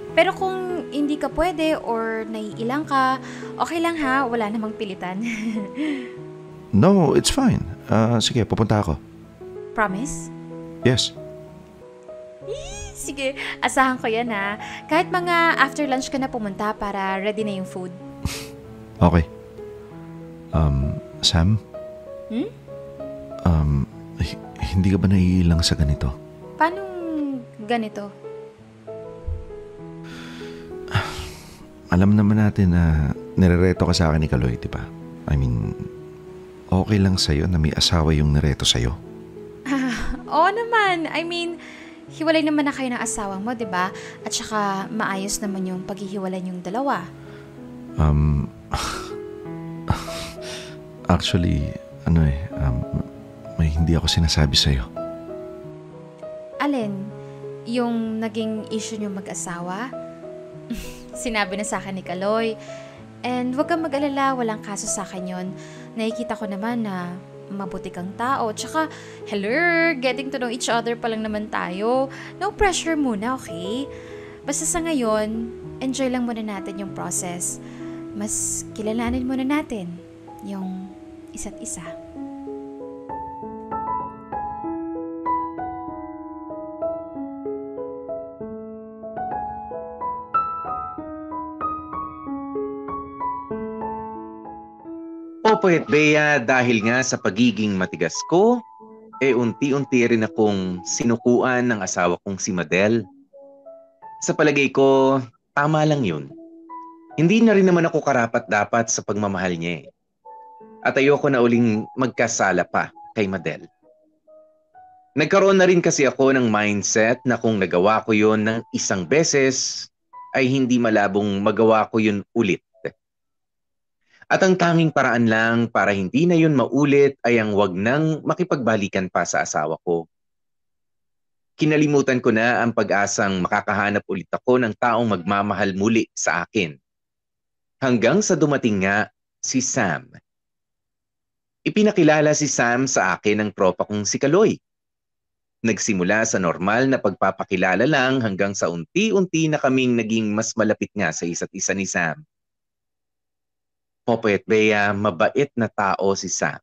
Pero kung hindi ka pwede or naiilang ka, okay lang ha, wala namang pilitan. No, it's fine. Sige, pupunta ako. Promise? Yes. Sige, asahan ko yan ha. Kahit mga after lunch ka na pumunta para ready na yung food. Okay. Sam? Hindi ka ba naiilang sa ganito? Paano ganito? Alam naman natin na nirereto ka sa akin ni Kaloy, di ba? I mean, okay lang sa'yo na may asawa yung nireto sa'yo? Oo naman. I mean, hiwalay naman na kayo ng asawa mo, di ba? At saka maayos naman yung paghihiwalay yung dalawa. Actually, may hindi ako sinasabi sa'yo. Alin? Yung naging issue nyo mag-asawa? Sinabi na sa akin ni Kaloy. And wag kang mag-alala, walang kaso sa akin yun. Nakikita ko naman na mabuti kang tao. Tsaka, hello, getting to know each other pa lang naman tayo. No pressure muna, okay? Basta sa ngayon, enjoy lang muna natin yung process. Mas kilalanin muna natin yung isa't isa. Opo, Bea, dahil nga sa pagiging matigas ko, unti-unti rin akong sinukuan ng asawa kong si Madel. Sa palagay ko, tama lang yun. Hindi na rin naman ako karapat-dapat sa pagmamahal niya eh. At ayoko na uling magkasala pa kay Madel. Nagkaroon na rin kasi ako ng mindset na kung nagawa ko yun ng isang beses, ay hindi malabong magawa ko yun ulit. At ang tanging paraan lang para hindi na yun maulit ay ang wag nang makipagbalikan pa sa asawa ko. Kinalimutan ko na ang pag-asang makakahanap ulit ako ng taong magmamahal muli sa akin. Hanggang sa dumating nga si Sam. Ipinakilala si Sam sa akin ng tropa kong si Kaloy. Nagsimula sa normal na pagpapakilala lang hanggang sa unti-unti na kaming naging mas malapit nga sa isa't isa ni Sam. Popoy at Bea, mabait na tao si Sam.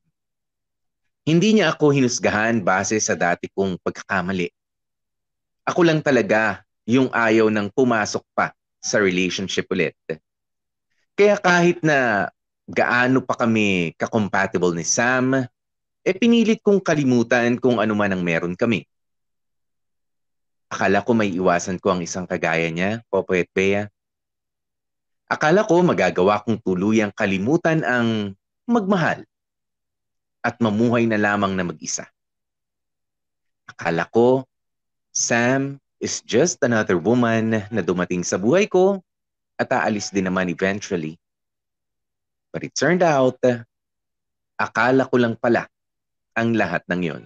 Hindi niya ako hinusgahan base sa dati kong pagkakamali. Ako lang talaga yung ayaw nang pumasok pa sa relationship ulit. Kaya kahit na gaano pa kami ka-compatible ni Sam, pinilit kong kalimutan kung ano man ang meron kami. Akala ko may iwasan ko ang isang kagaya niya, Popoy at Bea. Akala ko magagawa kong tuluyang kalimutan ang magmahal at mamuhay na lamang na mag-isa. Akala ko, Sam is just another woman na dumating sa buhay ko at aalis din naman eventually. But it turned out, akala ko lang pala ang lahat ng yon.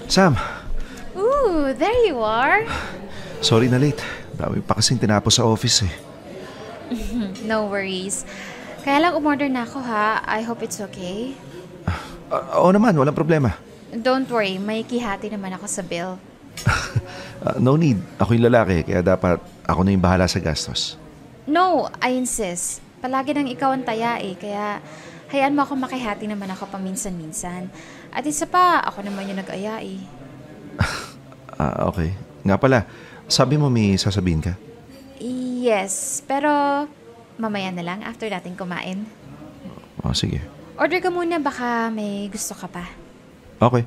Sam, Ooh, there you are. sorry na late. Dami pa kasing tinapos sa office eh. No worries. Kaya lang umorder na ako ha. I hope it's okay. Oo naman, walang problema. Don't worry, may kihati naman ako sa bill. No need. Ako yung lalaki, kaya dapat ako na yung bahala sa gastos. No, I insist. Palagi nang ikaw ang taya eh, kaya hayaan mo ako makihati naman ako paminsan-minsan. At isa pa, ako naman yung nag-aya eh. Okay. Nga pala, sabi mo may sasabihin ka? Yes, pero mamaya na lang after natin kumain. Sige. Order ka muna, baka may gusto ka pa. Okay.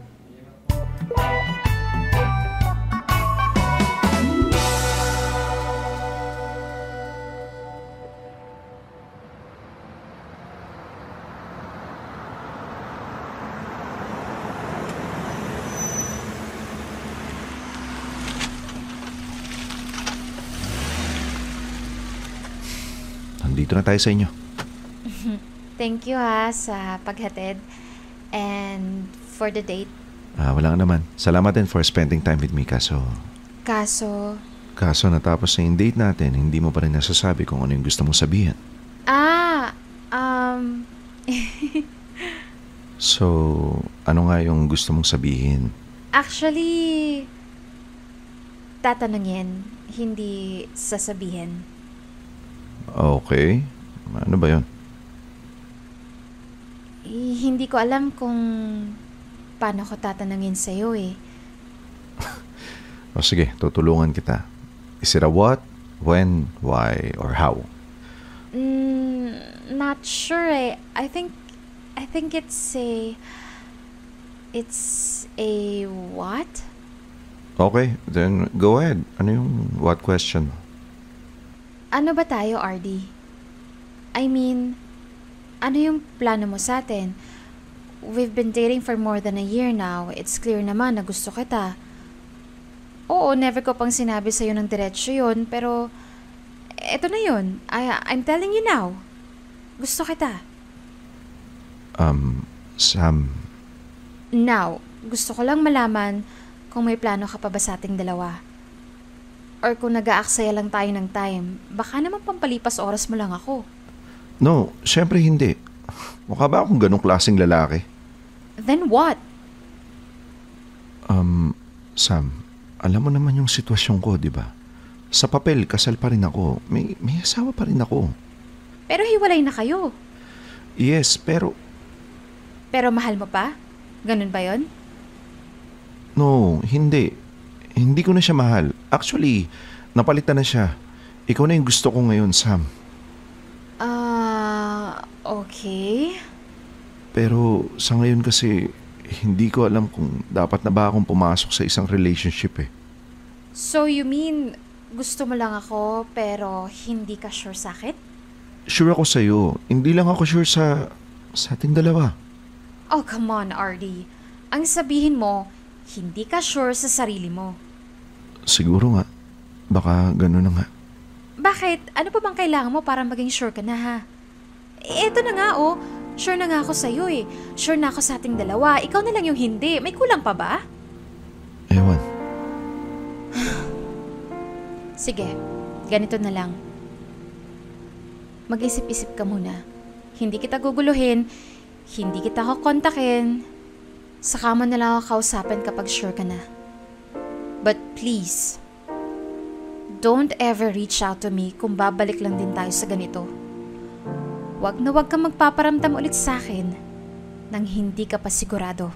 Nandito na tayo sa inyo. Thank you ha sa paghatid and for the date. Wala nga naman. Salamat din for spending time with me. Kaso natapos na yung date natin, hindi mo pa rin nasasabi kung ano yung gusto mong sabihin. So, ano nga yung gusto mong sabihin? Actually, tatanungin, hindi sasabihin. Okay. Ano ba yun? Hindi ko alam kung paano ko tatanungin sa'yo eh. Sige, tutulungan kita. Is it a what, when, why, or how? Not sure eh. I think it's a what? Okay, then go ahead. Ano yung what question mo? Ano ba tayo, RD? I mean, ano yung plano mo sa atin? We've been dating for more than a year now. It's clear naman na gusto kita. Oo, never ko pang sinabi sa'yo ng diretsyo yun, pero eto na yun. I'm telling you now. Gusto kita. Sam. Now, gusto ko lang malaman kung may plano ka pa ba sa ating dalawa. Or kung nag-aaksaya lang tayo ng time, baka naman pampalipas oras mo lang ako. No, syempre hindi. Mukha ba akong ganong klaseng lalaki? Then what? Sam, alam mo naman yung sitwasyon ko, di ba? Sa papel, kasal pa rin ako. May asawa pa rin ako. Pero hiwalay na kayo. Yes, pero... Pero mahal mo pa? Ganun ba yon? No, hindi. Hindi ko na siya mahal. Actually, napalitan na siya. Ikaw na yung gusto ko ngayon, Sam. Okay. Pero sa ngayon kasi, hindi ko alam kung dapat na ba akong pumasok sa isang relationship eh. So you mean, gusto mo lang ako pero hindi ka sure sa akin? Sure ako sa'yo. Hindi lang ako sure sa ating dalawa. Oh, come on, RD. Ang sabihin mo, hindi ka sure sa sarili mo. Siguro nga. Baka gano'n na nga. Bakit? Ano pa bang kailangan mo para maging sure ka na ha? Eto na nga oh. Sure na nga ako sa'yo eh. Sure na ako sa ating dalawa. Ikaw na lang yung hindi. May kulang pa ba? Ewan. Sige, ganito na lang. Mag-isip-isip ka muna. Hindi kita guguluhin. Hindi kita kukontakin. Saka mo na lang ako kausapin kapag sure ka na. But please, don't ever reach out to me kung babalik lang din tayo sa ganito. Wag na wag kang magpaparamdam ulit sa akin nang hindi ka pa sigurado.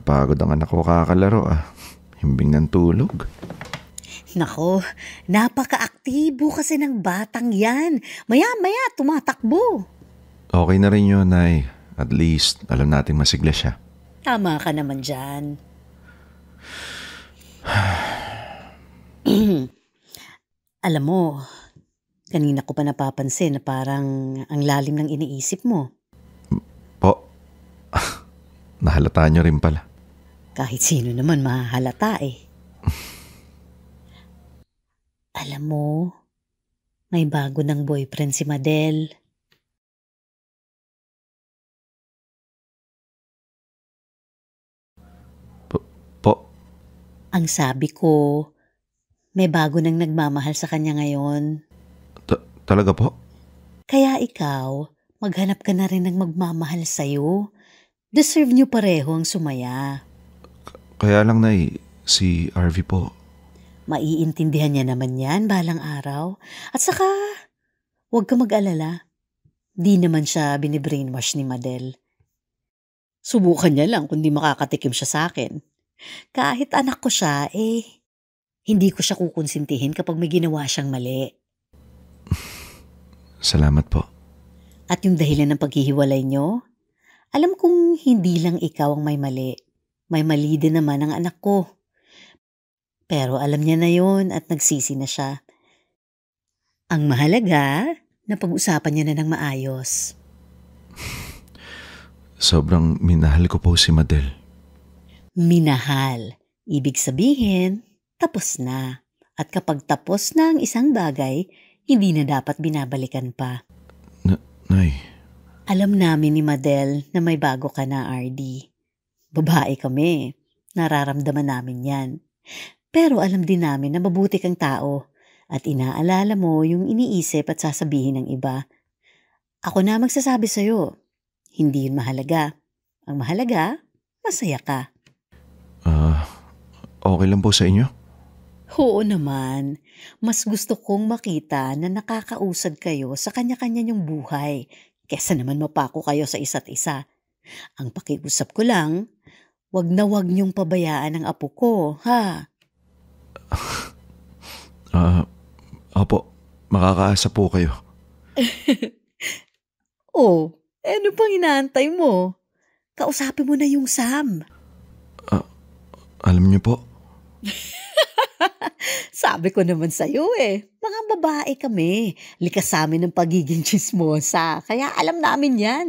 Napagod ang anak ko kakalaro Himbing ng tulog. Nako, napaka-aktibo kasi ng batang yan. Maya-maya, tumatakbo. Okay na rin yun, Nay. At least, alam natin masigla siya. Tama ka naman dyan. Alam mo, kanina ko pa napapansin na parang ang lalim ng iniisip mo. Po, nahalata niyo rin pala. Kahit sino naman mahahalata Alam mo, may bago ng boyfriend si Madel. Po? Ang sabi ko, may bago nang nagmamahal sa kanya ngayon. Talaga po? Kaya ikaw, maghanap ka na rin ng magmamahal sa'yo. Deserve niyo pareho ang sumaya. Kaya lang, Nay, si Harvey po. Maiintindihan niya naman yan balang araw. At saka, huwag ka mag-alala. Di naman siya binibrainwash ni Madel. Subukan niya lang kung di makakatikim siya sa akin. Kahit anak ko siya, hindi ko siya kukonsintihin kapag may ginawa siyang mali. Salamat po. At yung dahilan ng paghihiwalay niyo, alam kong hindi lang ikaw ang may mali. May mali din naman ang anak ko. Pero alam niya na yon at nagsisi na siya. Ang mahalaga, napag-usapan niya na ng maayos. Sobrang minahal ko po si Madel. Minahal. Ibig sabihin, tapos na. At kapag tapos na ang isang bagay, hindi na dapat binabalikan pa. Nay. Alam namin ni Madel na may bago ka na, RD. Babae kami. Nararamdaman namin yan. Pero alam din namin na mabuti kang tao at inaalala mo yung iniisip at sasabihin ng iba. Ako na magsasabi sa'yo, hindi yun mahalaga. Ang mahalaga, masaya ka. Okay lang po sa inyo? Oo naman. Mas gusto kong makita na nakakausad kayo sa kanya-kanya niyong buhay kesa naman mapako kayo sa isa't isa. Ang pakiusap ko lang, wag na wag niyong pabayaan ang apo ko, ha? Opo, makakaasa po kayo. Ano pang inaantay mo? Kausapin mo na yung Sam. Alam niyo po. Sabi ko naman sa'yo mga babae kami. Likas sa amin ng pagiging chismosa, kaya alam namin yan.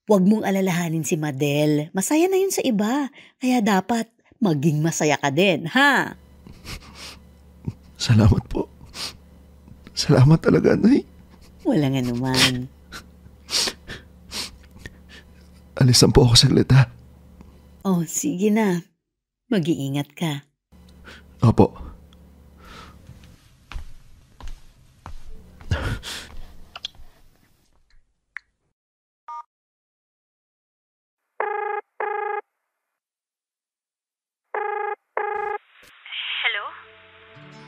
Huwag mong alalahanin si Madel. Masaya na yun sa iba, kaya dapat maging masaya ka din, ha? Salamat po. Salamat talaga, Nay. Walang anuman. Alisan po ako saglit, ha? Sige na. Mag-iingat ka. Opo. Hello?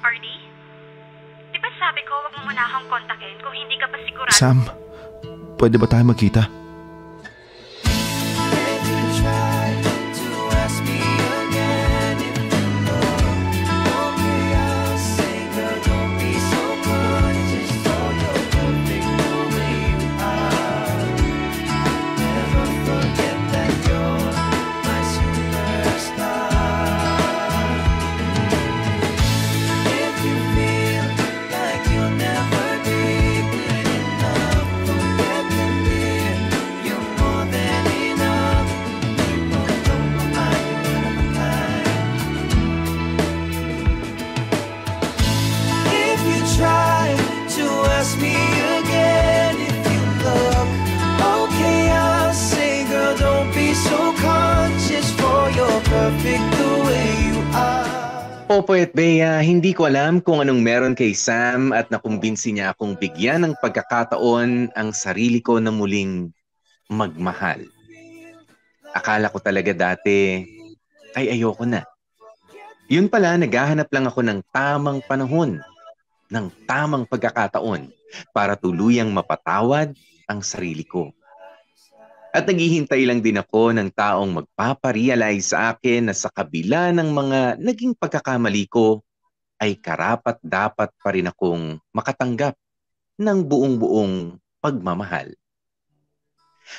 RD? Di ba sabi ko wag mo muna akong kontakin kung hindi ka pa sigurado? Sam, pwede ba tayo magkita? Popoy at Bea, hindi ko alam kung anong meron kay Sam at nakumbinsi niya akong bigyan ng pagkakataon ang sarili ko na muling magmahal. Akala ko talaga dati ay ayoko na. Yun pala, naghahanap lang ako ng tamang panahon, ng tamang pagkakataon para tuluyang mapatawad ang sarili ko. At naghihintay lang din ako ng taong magpaparealize sa akin na sa kabila ng mga naging pagkakamali ko, ay karapat-dapat pa rin akong makatanggap ng buong-buong pagmamahal.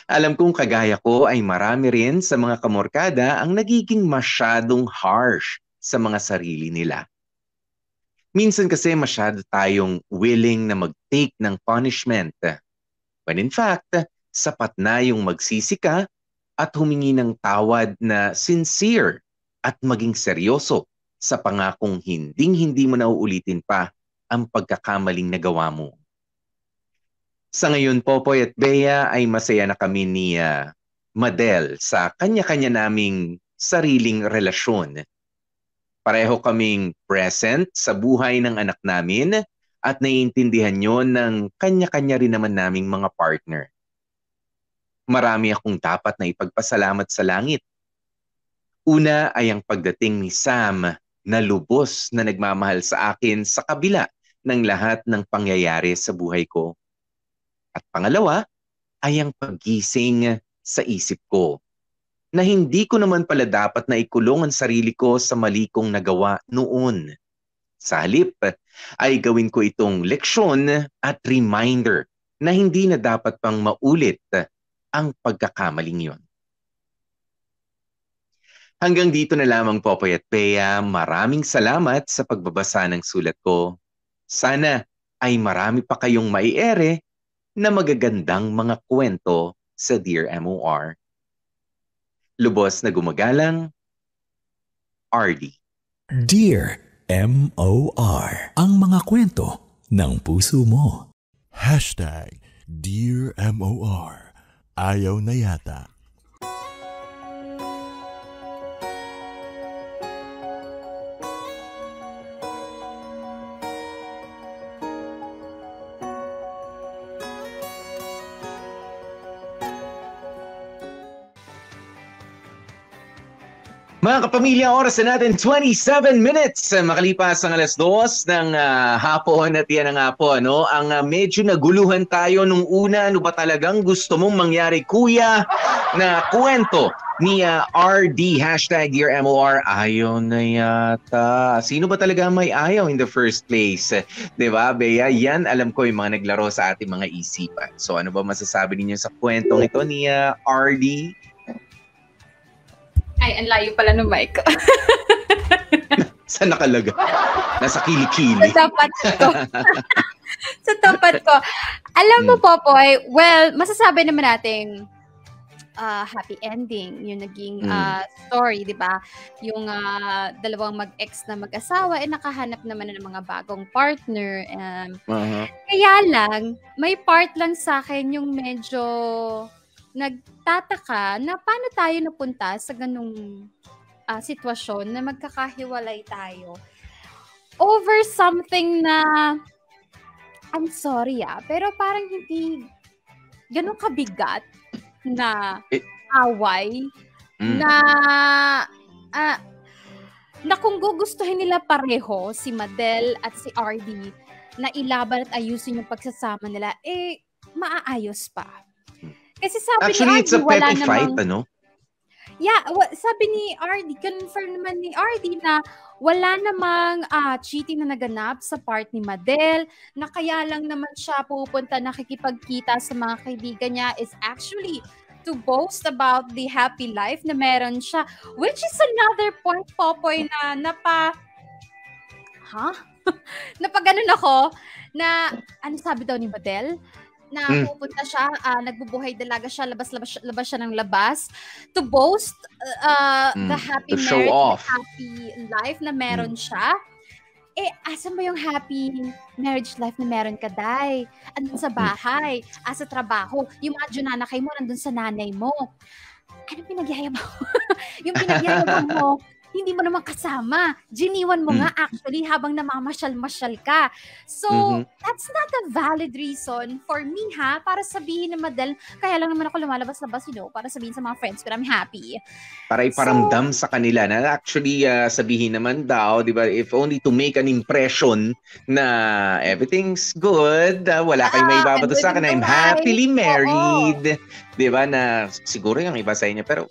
Alam kong kagaya ko ay marami rin sa mga kamorkada ang nagiging masyadong harsh sa mga sarili nila. Minsan kasi masyado tayong willing na mag-take ng punishment. When in fact, sapat na yung magsisi ka at humingi ng tawad na sincere at maging seryoso sa pangakong hinding-hindi mo na uulitin pa ang pagkakamaling nagawa mo. Sa ngayon, Popoy at Bea, ay masaya na kami ni Madel sa kanya-kanya naming sariling relasyon. Pareho kaming present sa buhay ng anak namin at naiintindihan yon ng kanya-kanya rin naman naming mga partner. Marami akong dapat na ipagpasalamat sa langit. Una ay ang pagdating ni Sam na lubos na nagmamahal sa akin sa kabila ng lahat ng pangyayari sa buhay ko. At pangalawa ay ang paggising sa isip ko na hindi ko naman pala dapat na ikulong ang sarili ko sa mali kong nagawa noon. Sa halip ay gawin ko itong leksyon at reminder na hindi na dapat pang maulit ang pagkakamaling yon. Hanggang dito na lamang, Popoy at Bea. Maraming salamat sa pagbabasa ng sulat ko. Sana ay marami pa kayong maiere na magagandang mga kwento sa Dear MOR. Lubos na gumagalang, RD. Dear MOR, ang mga kwento ng puso mo. Dear MOR, ayaw na yata. Mga kapamilya, oras na natin 27 minutes makalipas ang 2:00 ng hapon at yan nga po, ano? Ang medyo naguluhan tayo nung una, ano ba talagang gusto mong mangyari, kuya, na kwento ni RD, Dear MOR, ayaw na yata. Sino ba talaga may ayaw in the first place? Diba, Bea? Yan, alam ko yung mga naglaro sa ating mga isipan. So ano ba masasabi ninyo sa kwentong ito ni RD? Ay, ang layo pala ng mic ko. Saan nakalaga? Nasa kilikili. Sa tapat ko. Sa tapat ko. Alam mo, Popoy, well, masasabi naman nating happy ending yung naging story, di ba? Yung dalawang mag-ex na mag-asawa, nakahanap naman ng mga bagong partner. Kaya lang, may part lang sa akin yung medyo nagtataka na paano tayo napunta sa ganung sitwasyon na magkakahiwalay tayo over something na I'm sorry pero parang hindi ganun kabigat na away na kung gugustuhin nila pareho si Madel at si RD na ilaban at ayusin yung pagsasama nila, maaayos pa. Kasi sabi actually, ni RD, it's a petty fight, namang, ano? Yeah, sabi ni RD, confirm naman ni RD na wala namang cheating na naganap sa part ni Madel, na kaya lang naman siya pupunta nakikipagkita sa mga kaibigan niya is actually to boast about the happy life na meron siya, which is another point, Popoy, na napaganon ako na, ano sabi daw ni Madel? Na pupunta siya, nagbubuhay dalaga siya, labas siya ng labas to boast the happy to show marriage, off, happy life na meron siya. Asan mo yung happy marriage life na meron ka, Day? Andun sa bahay, sa trabaho, yung mga junanakay mo nandun sa nanay mo. Ano pinagyayabang mo? Yung pinagyayabang mo hindi mo naman kasama. Giniwan mo nga actually habang namamasyal-masyal ka. So, that's not a valid reason for me para sabihin ni Madel, kaya lang naman ako lumalabas-labas, para sabihin sa mga friends ko na I'm happy. Para iparamdam sa kanila na actually sabihin naman daw, di ba, if only to make an impression na everything's good, wala kayong may babato sa akin, I'm happily married. Di ba, na siguro yung iba sa inyo, pero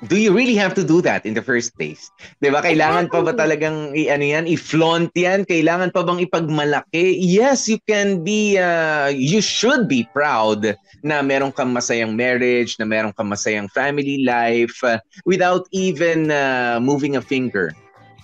do you really have to do that in the first place? 'Di ba? Kailangan pa ba talagang i-flaunt 'yan? Kailangan pa bang ipagmalaki? Yes, you can be you should be proud na meron kang masayang marriage, na meron kang masayang family life without even moving a finger.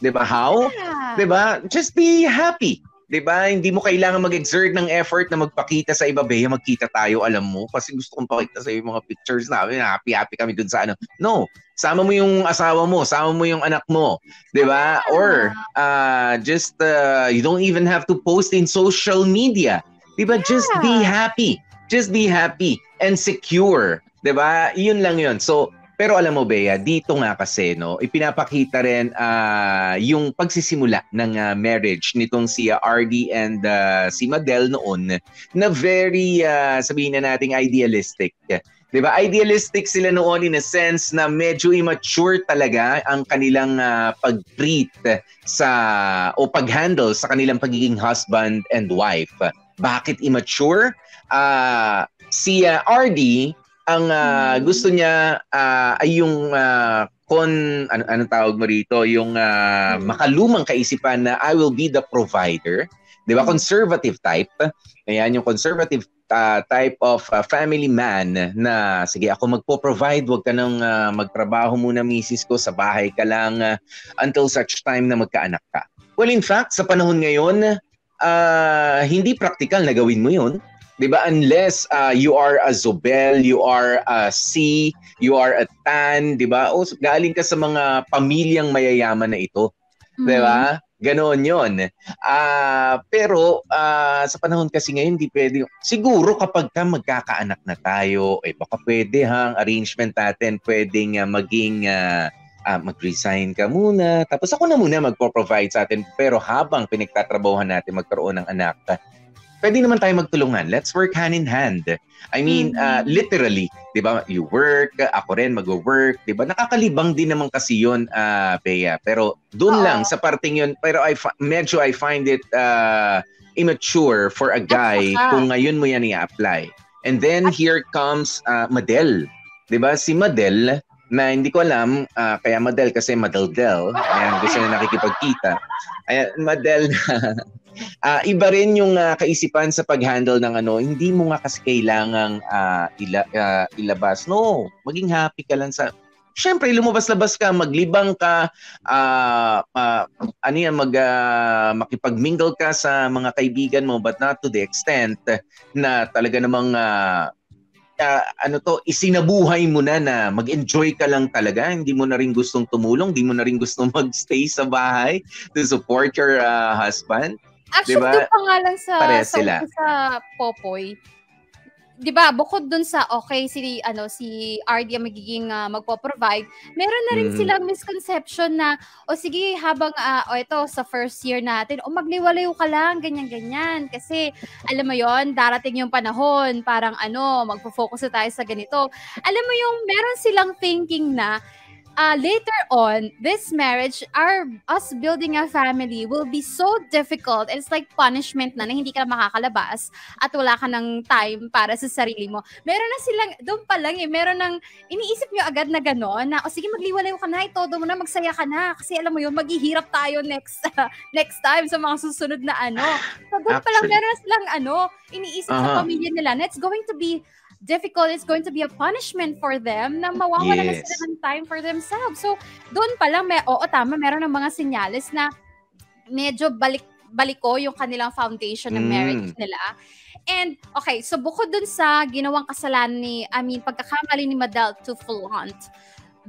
'Di ba? How? 'Di ba? Just be happy. 'Di ba? Hindi mo kailangan mag-exert ng effort na magpakita sa iba, Bea, magkita tayo, alam mo, kasi gusto kong pakita sa iyo mga pictures namin, happy kami dun sa ano. No, sama mo yung asawa mo, sama mo yung anak mo, 'di ba? Or just you don't even have to post in social media. 'Di ba? Just be happy. Just be happy and secure, 'di ba? 'Yun lang 'yun. So, pero alam mo, Bea, dito nga kasi, ipinapakita rin yung pagsisimula ng marriage nitong si RD and si Madel noon na very, sabihin na nating idealistic. Diba? Idealistic sila noon in a sense na medyo immature talaga ang kanilang pag-treat o pag-handle sa kanilang pagiging husband and wife. Bakit immature? Si RD, ang gusto niya ay yung anong tawag mo rito, yung makalumang kaisipan na I will be the provider. 'Di ba? Conservative type. Ayan yung conservative type of family man na sige, ako magpo-provide, wag ka nang magtrabaho muna misis ko, sa bahay ka lang until such time na magkaanak ka. Well, in fact, sa panahon ngayon, hindi practical na gawin mo 'yun. Diba? Unless you are a Zobel, you are a C, you are a Tan, diba? O galing ka sa mga pamilyang mayayaman na ito. Diba? Ganoon yun. Pero sa panahon kasi ngayon, hindi pwede. Siguro kapag ka magkakaanak na tayo, baka pwede ang arrangement natin, pwedeng maging mag-resign ka muna. Tapos ako na muna magpo-provide sa atin. Pero habang pinagtatrabahuhan natin magkaroon ng anak, pwede naman tayo magtulungan. Let's work hand in hand. I mean, literally, 'di ba? You work, ako rin mag-work, 'di ba? Nakakalibang din naman kasi 'yon, Bea. Pero doon lang sa parting 'yon, pero I find it immature for a guy kung ngayon mo yan i-apply. And then here comes Madel. 'Di ba? Si Madel na hindi ko alam, kaya Madel kasi Madeldel. Ayan, gusto na nakikipagkita. Ayan, Madel iba rin yung kaisipan sa pag-handle ng hindi mo nga kasi kailangang ilabas. No, maging happy ka lang sa... Siyempre, lumabas-labas ka, maglibang ka, makipag-mingle ka sa mga kaibigan mo, but not to the extent na talaga namang isinabuhay mo na mag-enjoy ka lang talaga, hindi mo na rin gustong tumulong, hindi mo na rin gustong magstay sa bahay to support your husband. Actually, diba? doon pa nga lang sa Popoy, di ba, bukod dun sa si RD ang magiging magpo-provide, meron na rin silang misconception na, sige, habang, ito, sa first year natin, magliwalayo ka lang, ganyan-ganyan. Kasi, alam mo yon, darating yung panahon, parang magpo-focus na tayo sa ganito. Alam mo yung, meron silang thinking na, later on, this marriage, us building a family will be so difficult. It's like punishment na hindi ka makakalabas at wala ka ng time para sa sarili mo. Meron na silang, doon pa lang meron ng, iniisip nyo agad na gano'n, na sige, magliwalayo ka na, itodo mo na, magsaya ka na. Kasi alam mo yun, maghihirap tayo next time sa mga susunod na So doon pa lang meron na silang iniisip sa pamilya nila, na it's going to be difficult, it's going to be a punishment for them na mawawala na sila ng time for themselves. So, doon pa lang, tama, meron ng mga senyales na medyo baliko yung kanilang foundation ng marriage nila. And, okay, so bukod dun sa ginawang kasalanan pagkakamali ni Madel to flaunt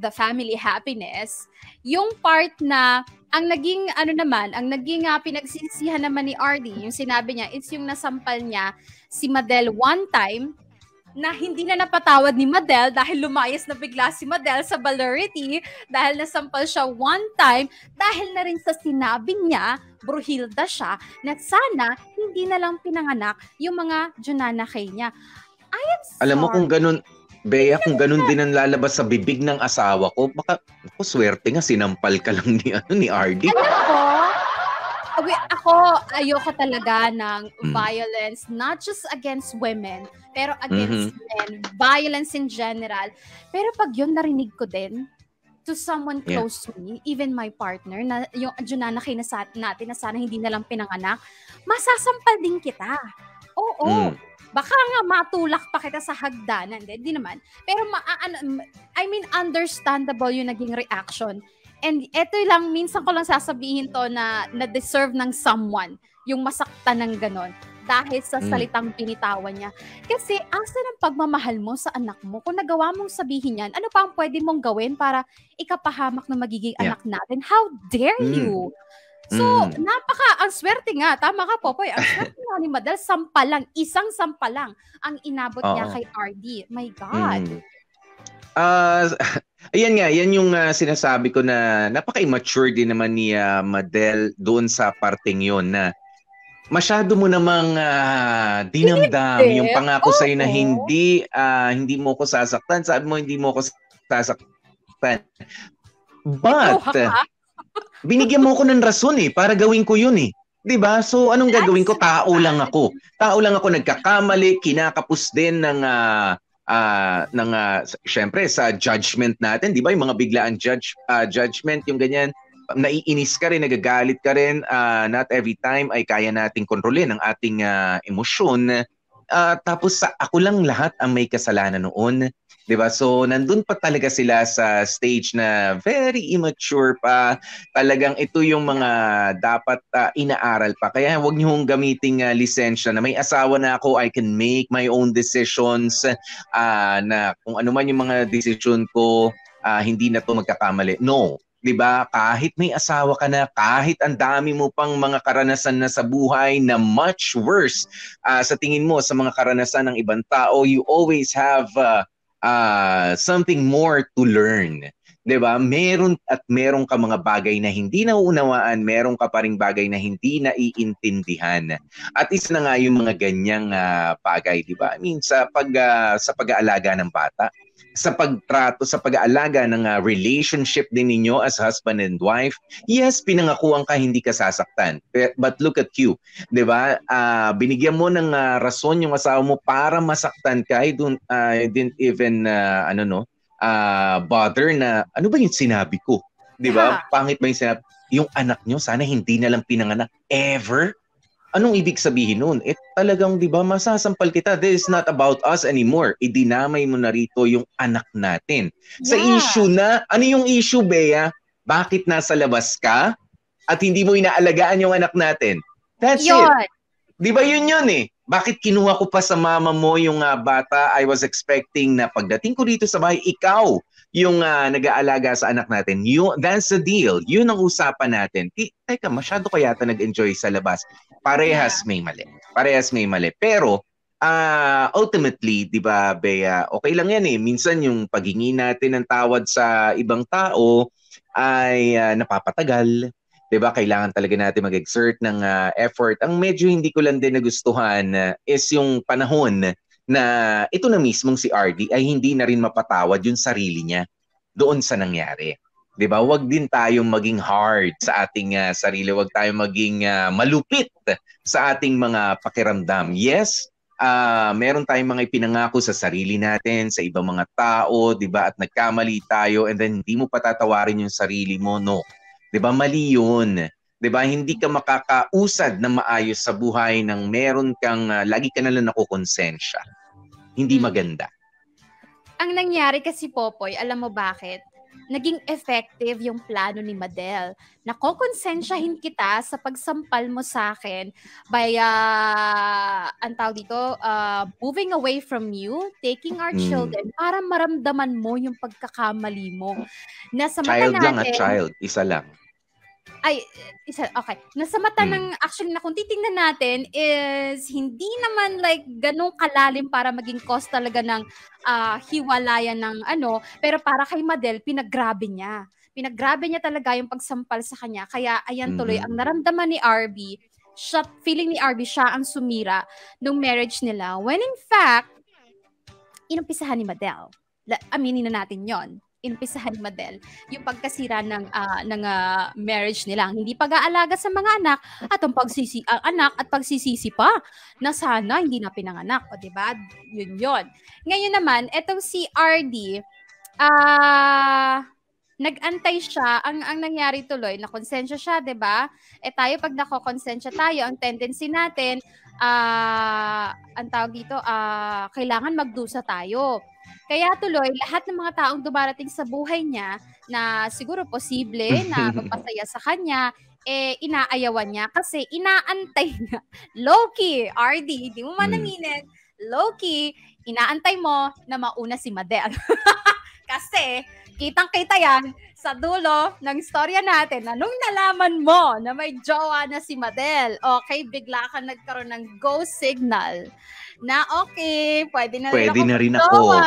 the family happiness, yung part na, ang naging pinagsisihan naman ni RD, yung sinabi niya, it's yung nasampal niya si Madel one time, na hindi na napatawad ni Madel dahil lumayas na bigla si Madel sa Valerity dahil nasampal siya one time dahil na rin sa sinabi niya, bruhilda siya, na sana hindi na lang pinanganak yung mga Junanakay niya. I am sorry. Alam mo kung ganun, Bea, kung ganun din ang lalabas sa bibig ng asawa ko, baka ako swerte nga sinampal ka lang ni RD. Ako, ayoko talaga ng violence, not just against women, pero against men, violence in general. Pero pag yun narinig ko din, to someone close to me, even my partner, na yung Junanakay na natin na sana hindi na lang pinanganak, masasampal din kita. Oo. Baka nga matulak pa kita sa hagdanan. Hindi naman. Pero understandable yung naging reaction. And eto lang, minsan ko lang sasabihin to na deserve ng someone yung masaktan ng ganon dahil sa salitang binitawan niya. Kasi asa ng pagmamahal mo sa anak mo? Kung nagawa mong sabihin yan, ano pa ang pwede mong gawin para ikapahamak na magiging anak natin? How dare you? So, ang swerte nga, tama ka Popoy, ang swerte nga ni Madel, isang sampalang ang inabot niya kay RD. My God. Ayan nga, yan yung sinasabi ko na napaka-immature din naman ni Madel doon sa parting yon na masyado mo namang dinamdam yung pangako sa'yo na hindi mo ko sasaktan. Sabi mo hindi mo ko sasaktan. But, binigyan mo ko ng rason para gawin ko yun 'Di ba? So anong gagawin ko? Tao lang ako. Tao lang ako nagkakamali, kinakapos din ng syempre sa judgment natin, 'di ba? Yung mga biglaan judgment, yung ganyan. Naiinis ka rin, nagagalit ka rin. Not every time ay kaya nating kontrolin ang ating emosyon. Tapos ako lang lahat ang may kasalanan noon. 'Di ba? So nandun pa talaga sila sa stage na very immature pa. Talagang ito yung mga dapat inaaral pa. Kaya huwag niyo hong gamiting lisensya na may asawa na ako, I can make my own decisions, na kung ano man yung mga decision ko, hindi na to magkakamali. No. 'Di ba? Kahit may asawa ka na, kahit ang dami mo pang mga karanasan na sa buhay na much worse sa tingin mo sa mga karanasan ng ibang tao, you always have something more to learn. 'Di ba? Meron ka mga bagay na hindi nauunawaan, meron ka pa ring bagay na hindi naiintindihan. At isa na nga yung mga ganyang bagay, 'di ba? I mean sa pag-aalaga ng bata, sa pagtrato, sa pag-aalaga ng relationship din ninyo as husband and wife. Yes, pinangakuan ka hindi ka sasaktan. But look at you, 'di ba? Binigyan mo ng rason yung asawa mo para masaktan ka. I didn't even bother na ano ba yung sinabi ko? 'Di ba? Pangit ba yung sinabi? Yung anak nyo sana hindi na lang pinanganak ever? Anong ibig sabihin nun? Talagang 'di ba masasampal kita. This is not about us anymore. Idinamay mo na rito yung anak natin. Sa issue na, ano yung issue, Bea? Bakit nasa labas ka at hindi mo inaalagaan yung anak natin? That's it. 'Di ba yun Bakit kinuha ko pa sa mama mo yung bata? I was expecting na pagdating ko dito sa bahay, ikaw yung nag-aalaga sa anak natin. That's the deal. Yun ang usapan natin. Teka, masyado ka yata nag-enjoy sa labas. Parehas may mali. Pero ultimately, 'di ba, Bea, okay lang yan Minsan yung paghingi natin ng tawad sa ibang tao ay napapatagal. 'Di ba? Kailangan talaga natin mag-exert ng effort. Ang medyo hindi ko lang din nagustuhan is yung panahon na ito na mismong si RD ay hindi na rin mapatawad yung sarili niya doon sa nangyari. 'Di ba? Huwag din tayong maging hard sa ating sarili. Huwag tayong maging malupit sa ating mga pakiramdam. Yes, meron tayong mga ipinangako sa sarili natin, sa ibang mga tao, 'di ba? At nagkamali tayo and then hindi mo patatawarin yung sarili mo. No. 'Di ba? Mali 'yun. 'Di ba? Hindi ka makakausad na maayos sa buhay nang meron kang lagi ka na lang nakukonsensya. Hindi maganda. Ang nangyari kasi, Popoy, alam mo bakit? Naging effective yung plano ni Madel. Nakokonsensyahin kita sa pagsampal mo sa akin by moving away from you, taking our children para maramdaman mo yung pagkakamali mo. Na sa mata Child lang natin, child. Isa lang. Okay. Nasa mata ng, actually, na kung titingnan natin is, hindi naman like ganun kalalim para maging cause talaga ng hiwalayan ng pero para kay Madel, pinaggrabe niya. Pinaggrabe niya talaga yung pagsampal sa kanya. Kaya, ayan tuloy, ang naramdaman ni RB, feeling ni RB siya ang sumira nung marriage nila. When in fact, inumpisahan ni Madel. Aminin na natin yon. Inumpisahan ni Madel yung pagkasira ng marriage nila. Hindi pag-aalaga sa mga anak at ang pagsisisi pa na sana hindi na pinanganak. O diba? Yun. Ngayon naman, etong si RD, nag-antay siya. Ang nangyari tuloy, nakonsensya siya, diba? Tayo, pag nakokonsensya tayo, ang tendency natin, ang tawag dito, kailangan magdusa tayo. Kaya tuloy, lahat ng mga taong dumarating sa buhay niya na siguro posible na magpasaya sa kanya, inaayawan niya kasi inaantay niya. Low-key, RD, hindi mo man aminin, low-key, inaantay mo na mauna si Madel. Kasi, kitang-kita yan sa dulo ng istorya natin na nung nalaman mo na may jowa na si Madel, okay, bigla ka nagkaroon ng go signal na okay, pwede na rin ako.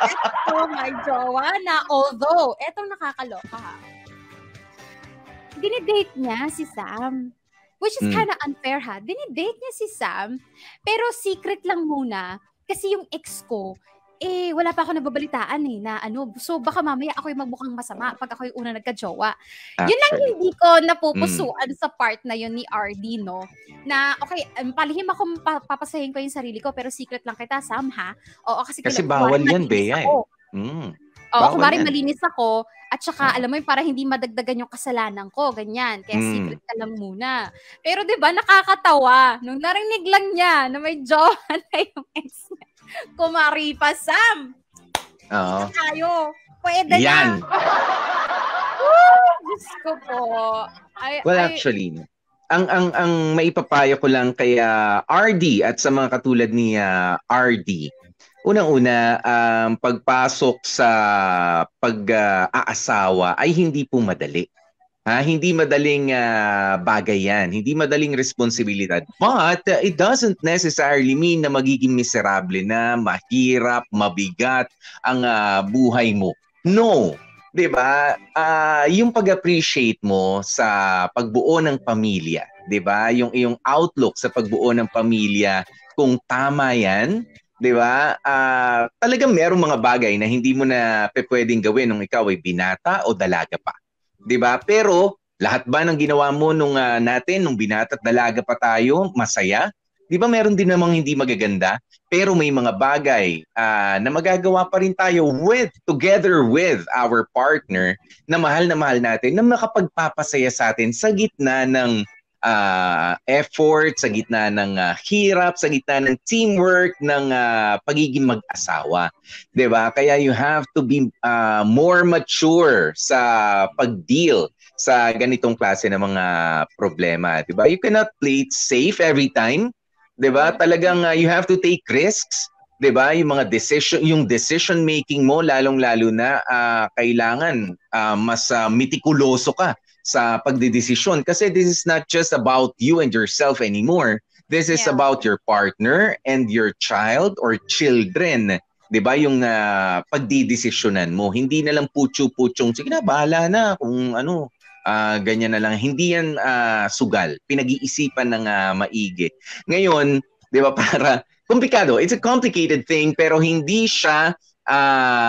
Ito, may jowa na. Although, etong nakakaloka ha. Dinidate niya si Sam. Which is kinda unfair ha. Dinidate niya si Sam, pero secret lang muna. Kasi yung ex ko, wala pa ako nababalitaan na so baka mamaya ako yung magmukhang masama pag ako yung una nagka-jowa. Yun lang hindi ko napupusuan sa part na yun ni RD, no? Na, okay, palihim ako, papasahin ko yung sarili ko, pero secret lang kita, Sam, ha? Oo, kasi bawal yan, Bea. Oo, kumari malinis ako, at saka, alam mo yung para hindi madagdagan yung kasalanan ko, ganyan. Kaya secret ka lang muna. Pero diba, nakakatawa. Nung narinig lang niya na may jowa na yung ex niya. Kumari pa, Sam. Oo. Tayo. Pwede yan. Na. Diyos ko po. Actually, ang maipapayo ko lang kay RD at sa mga katulad ni RD, unang-una, pagpasok sa pag-aasawa ay hindi po madali. Hindi madaling bagay yan. Hindi madaling responsibilidad. But it doesn't necessarily mean na magiging miserable na, mahirap, mabigat ang buhay mo. No. 'Di ba? Yung pag-appreciate mo sa pagbuo ng pamilya, 'di ba? Yung iyong outlook sa pagbuo ng pamilya, kung tama 'yan, 'di ba? Talagang merong mga bagay na hindi mo na pwedeng gawin nung ikaw ay binata o dalaga pa. 'Di ba? Pero lahat ba ng ginawa mo nung binata at dalaga pa tayo, masaya? 'Di ba meron din namang hindi magaganda? Pero may mga bagay na magagawa pa rin tayo together with our partner na mahal natin, na makapagpapasaya sa atin sa gitna ng effort, sa gitna ng hirap, sa gitna ng teamwork, ng pagiging mag-asawa. 'Di ba? Kaya you have to be more mature sa pag-deal sa ganitong klase ng mga problema. 'Di ba? You cannot play it safe every time. 'Di ba? Talagang you have to take risks. 'Di ba? Yung mga decision making mo, lalong-lalo na kailangan mas mitikuloso ka sa pagdedesisyon, kasi this is not just about you and yourself anymore. This is about your partner and your child or children. 'Di ba? Yung pagdidesisyonan mo, hindi na lang putyo-putyong sige na, bahala na kung ganyan na lang. Hindi yan sugal. Pinag-iisipan ng maigi. Ngayon, 'di ba, para komplikado. It's a complicated thing, pero hindi siya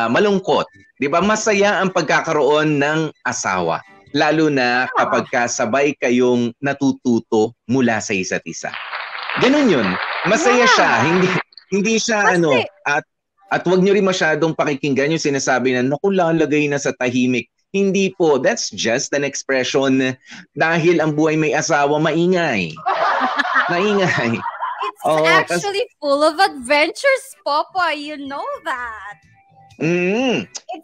malungkot. 'Di ba? Masaya ang pagkakaroon ng asawa. Lalo na kapag kasabay kayong natututo mula sa isa't isa. Ganun yun. Masaya siya. Hindi siya at wag niyo rin masyadong pakikinggan yung sinasabi na naku, lalagay na sa tahimik. Hindi po. That's just an expression dahil ang buhay may asawa, maingay. Maingay. It's actually full of adventures, Papa. You know that.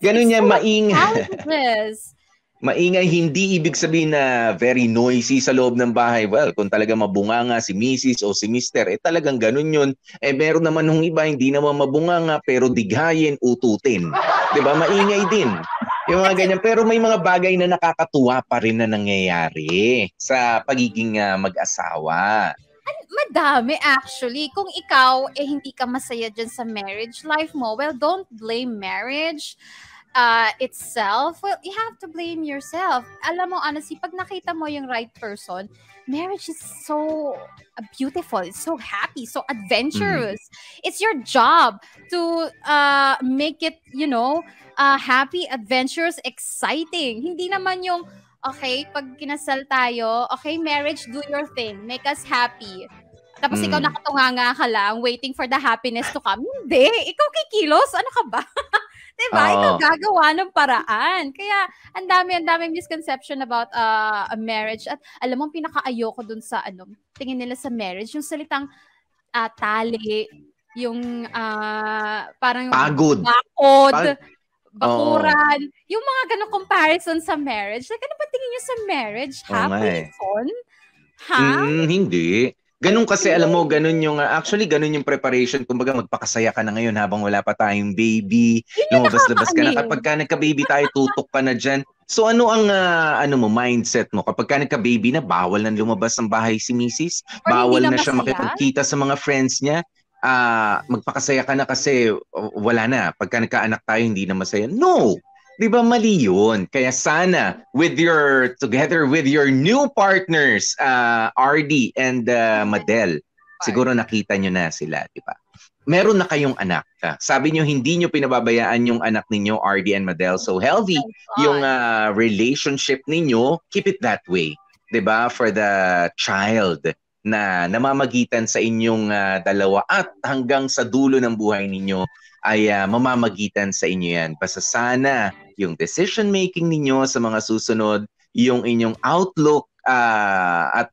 Ganun yan, maingay. Yes. Maingay, hindi ibig sabihin na very noisy sa loob ng bahay. Well, kung talaga mabunganga si Mrs. o si Mr., talagang ganun yun. Meron naman nung iba, hindi naman mabunganga, pero dighayin, ututin. 'Di ba? Maingay din. Yung mga ganyan. Pero may mga bagay na nakakatuwa pa rin na nangyayari sa pagiging mag-asawa. Madami actually. Kung ikaw hindi ka masaya dyan sa marriage life mo, well, don't blame marriage itself. Well, you have to blame yourself. Alam mo, honestly, pag nakita mo yung right person, marriage is so beautiful. It's so happy, so adventurous. It's your job to make it, happy, adventurous, exciting. Hindi naman yung, okay, pag kinasal tayo, okay, marriage, do your thing. Make us happy. Tapos ikaw nakatunganga ka lang, waiting for the happiness to come. Hindi. Ikaw kikilos. Ano ka ba? Diba? Ikaw gagawa ng paraan. Kaya, ang dami misconception about a marriage. At alam mo, pinaka-ayoko dun sa, tingin nila sa marriage, yung salitang tali, yung parang pagod. Bakuran. Yung mga ganong comparison sa marriage. Like, ano ba tingin nyo sa marriage? Happy, fun? Ha? Hindi. Ganun kasi, alam mo, ganun yung, actually, ganun yung preparation. Kumbaga, magpakasaya ka na ngayon habang wala pa tayong baby. Lumabas-labas ka na. Kapag ka nagka-baby tayo, tutok ka na dyan. So, ano ang mindset mo? Kapag ka nagka-baby na, bawal na lumabas ng bahay si Mrs. Bawal na siya makipagkita sa mga friends niya. Magpakasaya ka na kasi wala na. Pagka nagkaanak tayo, hindi na masaya. No! Di ba mali yun? Kaya sana together with your new partners, RD and Madel, siguro nakita nyo na sila, di ba? Meron na kayong anak. Sabi nyo, hindi nyo pinababayaan yung anak ninyo, RD and Madel. So healthy yung relationship ninyo. Keep it that way. Di ba? For the child na namamagitan sa inyong dalawa at hanggang sa dulo ng buhay ninyo ay mamamagitan sa inyo yan. Basta sana yung decision making ninyo sa mga susunod, yung inyong outlook at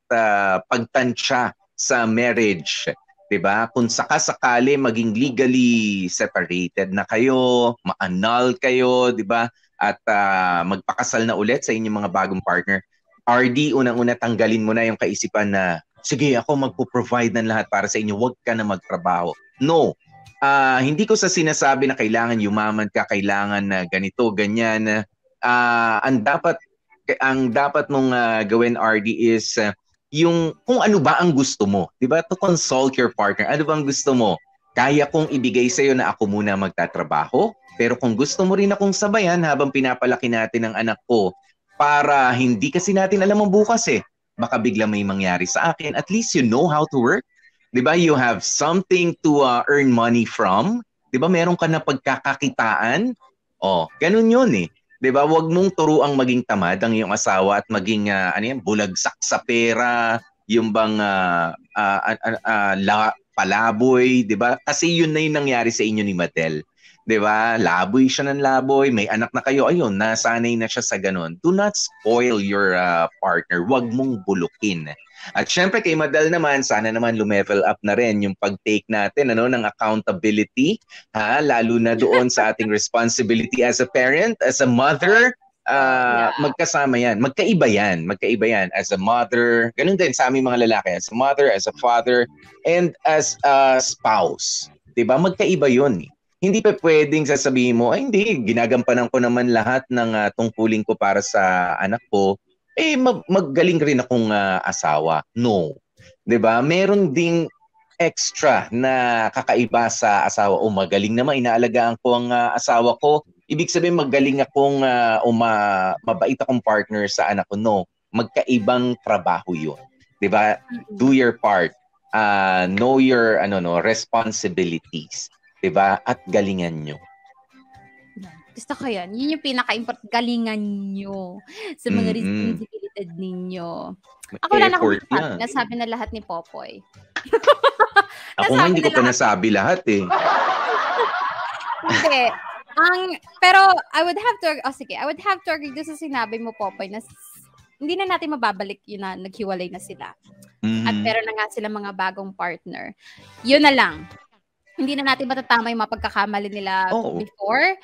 pagtansya sa marriage, 'di ba? Kung sakasakali maging legally separated na kayo, ma-annul kayo, 'di ba? At magpakasal na ulit sa inyong mga bagong partner. RD, unang-una tanggalin mo na yung kaisipan na sige, ako magpo-provide ng lahat para sa inyo, wag ka na magtrabaho. No. Hindi ko sa sinasabi na kailangan yumaman ka, kailangan na ganito, ganyan. Ang dapat mong gawin, RD, is yung kung ano ba ang gusto mo. Diba? To consult your partner. Ano ba ang gusto mo? Kaya kong ibigay sa'yo na ako muna magtatrabaho, pero kung gusto mo rin akong sabayan habang pinapalaki natin ang anak ko, para hindi kasi natin alam ang bukas baka bigla may mangyari sa akin. At least you know how to work. Diba, you have something to earn money from. Diba, meron ka na pagkakakitaan. Ganun yun Diba, wag mong turuang maging tamad ang iyong asawa at maging bulagsak sa pera, yung bang palaboy, diba? Kasi yun na yung nangyari sa inyo ni Madel. Diba, laboy siya ng laboy, may anak na kayo, ayun, nasanay na siya sa ganun. Do not spoil your partner. Wag mong bulukin. At syempre kay Madel naman, sana naman lumevel up na rin yung pag-take natin ng accountability, lalo na doon sa ating responsibility as a parent, as a mother, magkasama yan. Magkaiba yan. As a mother, ganun din sa aming mga lalaki, as a mother, as a father, and as a spouse. Diba? Magkaiba yun Hindi pa pwedeng sasabihin mo, ay hindi, ginagampanan ko naman lahat ng tungkulin ko para sa anak ko, maggaling rin akong asawa. No. 'Di ba? Meron ding extra na kakaiba sa asawa. Magaling naman, inaalagaan ko ang asawa ko. Ibig sabihin magaling akong mabait akong partner sa anak ko. No. Magkaibang trabaho 'yun. 'Di ba? Do your part. Know your responsibilities. 'Di ba? At galingan nyo. Gusto ko yan. Yun yung pinaka-important. Galingan nyo sa mga responsibilidad ninyo. Ako wala na akong nasabi. Nasabi na lahat ni Popoy. Ako nga hindi ko pa nasabi lahat Hindi. Pero I would have to agree doon sa sinabi mo, Popoy, na hindi na natin mababalik yun na naghiwalay na sila. At meron na nga sila mga bagong partner. Yun na lang. Hindi na natin matatama yung mga pagkakamali nila before.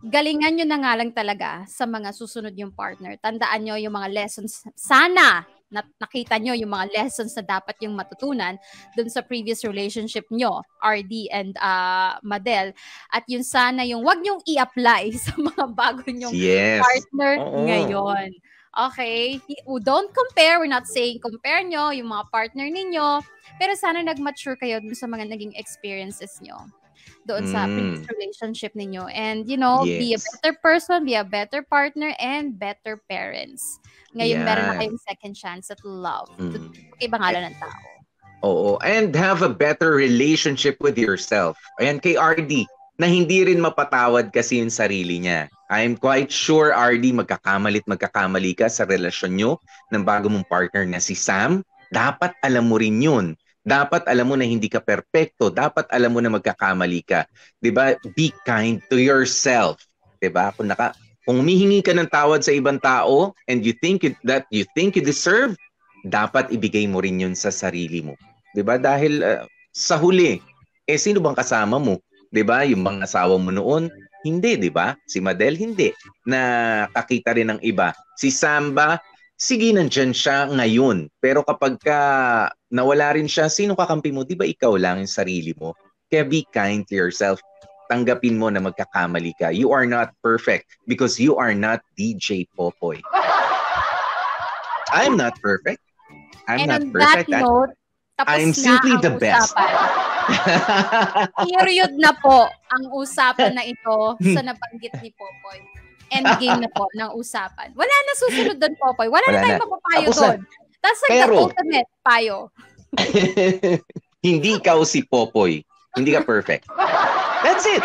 galingan nyo na nga lang talaga sa mga susunod yung partner. Tandaan nyo yung mga lessons. Sana nakita nyo yung mga lessons na dapat yung matutunan dun sa previous relationship nyo, RD and Madel. At yun sana yung wag nyong i-apply sa mga bago nyong partner ngayon. Okay? Don't compare. We're not saying compare nyo yung mga partner ninyo. Pero sana nag-mature kayo dun sa mga naging experiences nyo doon sa previous relationship ninyo. And, be a better person, be a better partner, and better parents. Ngayon, meron na kayong second chance at love. Ibangalan ng tao. Oo. And have a better relationship with yourself. Ayan, kay RD, na hindi rin mapatawad kasi yung sarili niya. I'm quite sure, RD, magkakamali ka sa relasyon nyo ng bago mong partner na si Sam. Dapat alam mo rin yun. Dapat alam mo na hindi ka perpekto. Dapat alam mo na magkakamali ka. 'Di ba? Be kind to yourself. 'Di ba? Kung humihingi ka ng tawad sa ibang tao and you think you deserve, dapat ibigay mo rin 'yun sa sarili mo. 'Di ba? Dahil sa huli, sino bang kasama mo? 'Di ba? Yung mga asawa mo noon, hindi, 'di ba? Si Madel hindi. Nakakita rin ng iba. Si Samba, sige, nandyan siya ngayon. Pero kapag nawala rin siya, sino kakampi mo? Di ba ikaw lang yung sarili mo? Kaya be kind to yourself. Tanggapin mo na magkakamali ka. You are not perfect because you are not DJ Popoy. I'm not perfect. I'm not perfect. That note, tapos I'm simply the best. Period na po ang usapan na ito sa nabanggit ni Popoy. Endgame na po ng usapan. Wala na susunod doon, Popoy. Wala na tayong mapapayo doon. That's like the ultimate payo. Hindi ikaw si Popoy. Hindi ka perfect. That's it.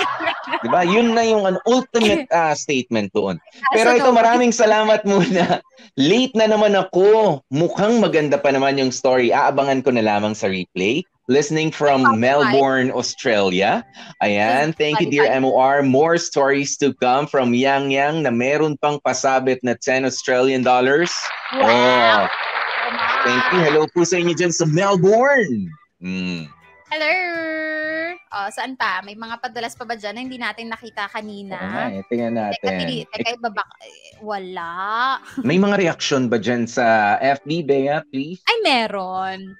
Diba? Yun na yung ultimate statement doon. Pero ito, maraming salamat muna. Late na naman ako. Mukhang maganda pa naman yung story. Aabangan ko na lamang sa replay. Listening from Melbourne, Australia. Ayan, thank you, dear MOR. More stories to come from Yang Yang na meron pang pasabit na 10 Australian dollars. Wow. Thank you. Hello po sa inyo dyan sa Melbourne. Hello. Saan pa? May mga padalas pa ba dyan na hindi natin nakita kanina? Tingnan natin. Teka, ibaba. Wala. May mga reaction ba dyan sa FB, Bea, please? Ay, meron.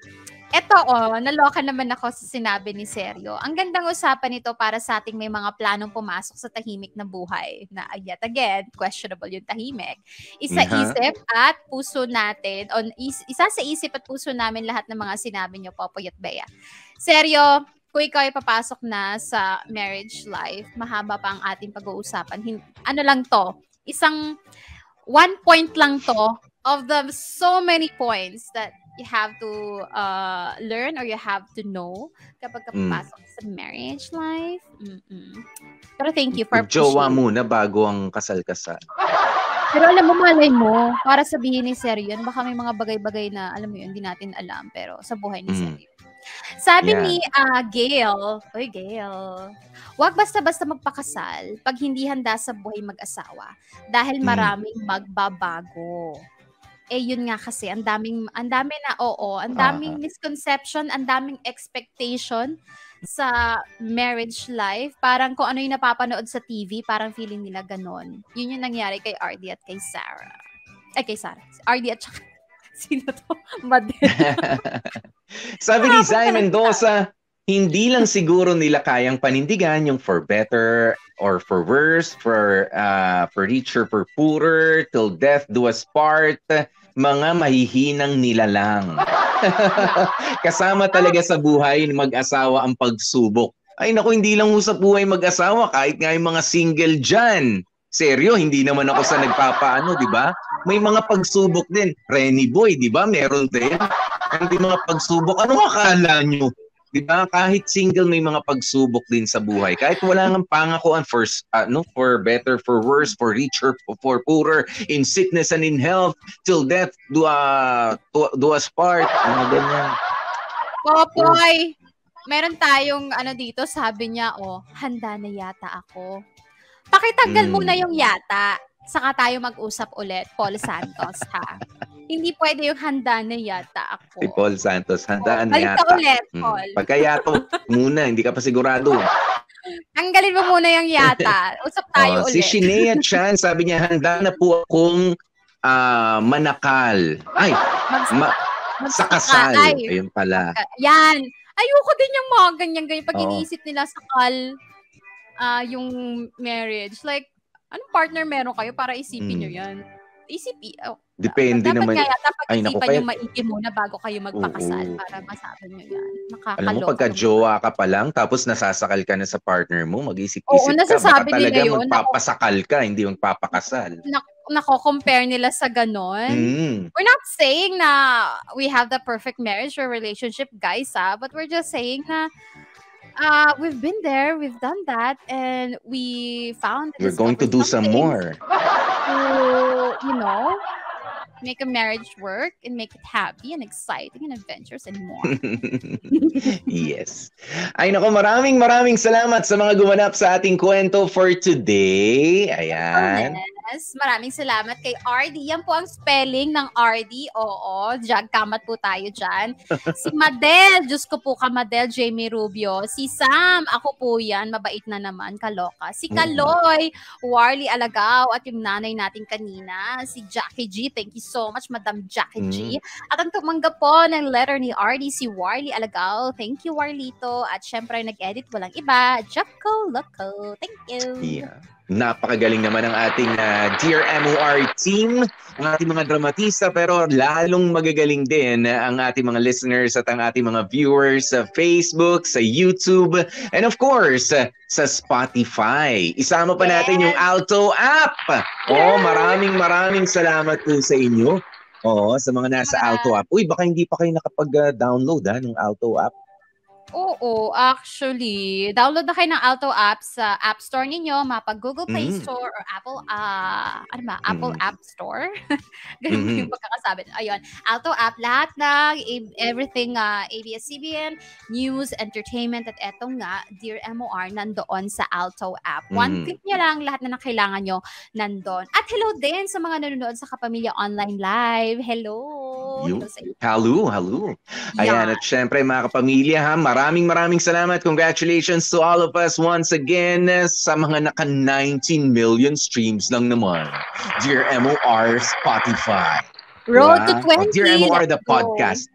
Eto, naloka naman ako sa sinabi ni Sergio. Ang gandang usapan nito para sa ating may mga planong pumasok sa tahimik na buhay. Na yet again, questionable yung tahimik. Isa-isip at puso natin, isa sa isip at puso namin lahat ng mga sinabi niyo, Popoy at Bea. Sergio, kung ikaw ay papasok na sa marriage life, mahaba pa ang ating pag-uusapan. Ano lang to? Isang 1 point lang to of the so many points that you have to learn or you have to know kapag kapapasok sa marriage life. Pero thank you for pushing. Jowa muna bago ang kasal-kasal. Pero alam mo, malay mo, para sabihin ni Sergio, baka may mga bagay-bagay na, alam mo yun, hindi natin alam, pero sa buhay ni Sergio. Sabi ni Gail, wag basta-basta magpakasal pag hindi handa sa buhay mag-asawa dahil maraming magbabago. Yun nga kasi, ang daming misconception, ang daming expectation sa marriage life. Parang kung ano yung napapanood sa TV, parang feeling nila ganon. Yun yung nangyari kay RD at kay Sarah. Kay Sarah. RD at sino to? Madel. Sabi ni Zay Mendoza, hindi lang siguro nila kayang panindigan yung for better or for worse, for richer, for poorer, till death do us part, mga mahihinang nilalang. Kasama talaga sa buhay ng mag-asawa ang pagsubok. Ay naku, hindi lang sa buhay mag-asawa, kahit nga yung mga single dyan. Seryo, hindi naman ako sa nagpapaano, di ba? May mga pagsubok din. Renny Boy, di ba? Meron din. Hindi mga pagsubok. Ano akala nyo? Di ba? Kahit single may mga pagsubok din sa buhay. Kahit wala nang pangakuan for better, for worse, for richer, for poorer, in sickness and in health, till death do us part. Mga ganyan. Popoy, meron tayong dito, sabi niya, handa na yata ako. Pakitanggal muna yung yata. Saka tayo mag-usap ulit, Paul Santos, ha? Hindi pwede yung handa na yata ako. Si Paul Santos, handa na balik yata. Balik ulit, Paul. Pagkayato muna, hindi ka pa sigurado. Tanggalin mo muna yung yata. Usap tayo ulit. Si Shinea Chan, sabi niya, handa na po akong manakal. Ay, sa kasal. Ayun pala. Yan. Ayoko din yung mga ganyan-ganyan. Pag iniisip nila sakal, yung marriage. Like, anong partner meron kayo para isipin nyo yan? Depende naman. Dapat isipan yung maigi muna bago kayo magpakasal para masabi nyo yan. Alam mo, pagka-jowa ka pa lang, tapos nasasakal ka na sa partner mo, mag-isip-isip ka, baka talaga magpapasakal ka, hindi magpapakasal. Nako-compare nila sa ganon. We're not saying na we have the perfect marriage or relationship, guys, but we're just saying na we've been there, we've done that, and we found we're going to do some more. To, make a marriage work and make it happy and exciting and adventurous and more. Yes. Ay nako, maraming salamat sa mga gumanap sa ating kwento for today. Ayan. Yes, maraming salamat kay RD. Yan po ang spelling ng RD. Oo, kamat po tayo dyan. Si Madel, Diyos ko po ka Madel, Jamie Rubio. Si Sam, ako po yan, mabait na naman, kaloka. Si Kaloy, Warly Alagaw, at yung nanay natin kanina, si Jackie G. Thank you so much, Madam Jackie G. At ang tumanggap po ng letter ni RD, si Warly Alagaw. Thank you, Warlito. At syempre, nag-edit walang iba, Jacko Loco. Thank you. Yeah. Napakagaling naman ang ating Dear MOR team, ang ating mga dramatista, pero lalong magagaling din ang ating mga listeners at ang ating mga viewers sa Facebook, sa YouTube, and of course, sa Spotify. Isama pa natin yung Alto app. Maraming salamat po sa inyo. Sa mga nasa Alto app. Uy, baka hindi pa kayo nakapag-download ng Alto app. Oo, actually. Download na kayo ng Alto app sa App Store ninyo, mapag Google Play Store or Apple, Apple App Store. Ganun yung pagkakasabi. Ayun, Alto app, lahat ng everything, ABS-CBN, news, entertainment, at etong nga, Dear MOR, nandoon sa Alto app. One click nyo lang, lahat na kailangan nyo nandoon. At hello din sa mga nanonood sa Kapamilya Online Live. Hello. Hello. Ayan, at syempre mga kapamilya, maraming salamat. Congratulations to all of us once again sa mga naka 19 million streams lang naman. Dear MOR Spotify. Road to 20. Dear MOR the podcast.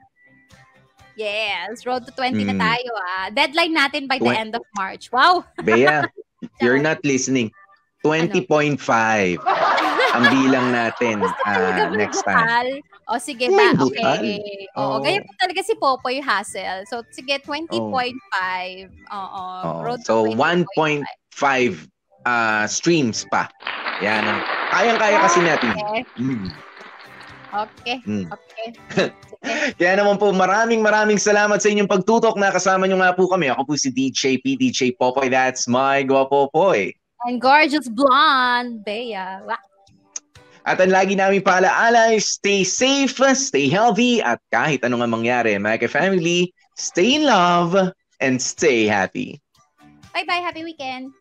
Yes, road to 20 na tayo. Deadline natin by the end of March. Wow. Bea, you're not listening. 20.5 ang bilang natin next time. Sige ba? Okay. Ganyan po talaga si Popoy Hassel. So, sige, 20.5. So, 1.5 streams pa. Yan. Kayang-kaya kasi natin. Okay. Kaya naman po, maraming salamat sa inyong pagtutok. Nakasama nyo nga po kami. Ako po si DJ P, DJ Popoy. That's my Guapopoy. And gorgeous blonde, Bea. At ang lagi namin paalaala, stay safe, stay healthy, at kahit ano nga mangyari, mga family, stay in love, and stay happy. Bye-bye, happy weekend.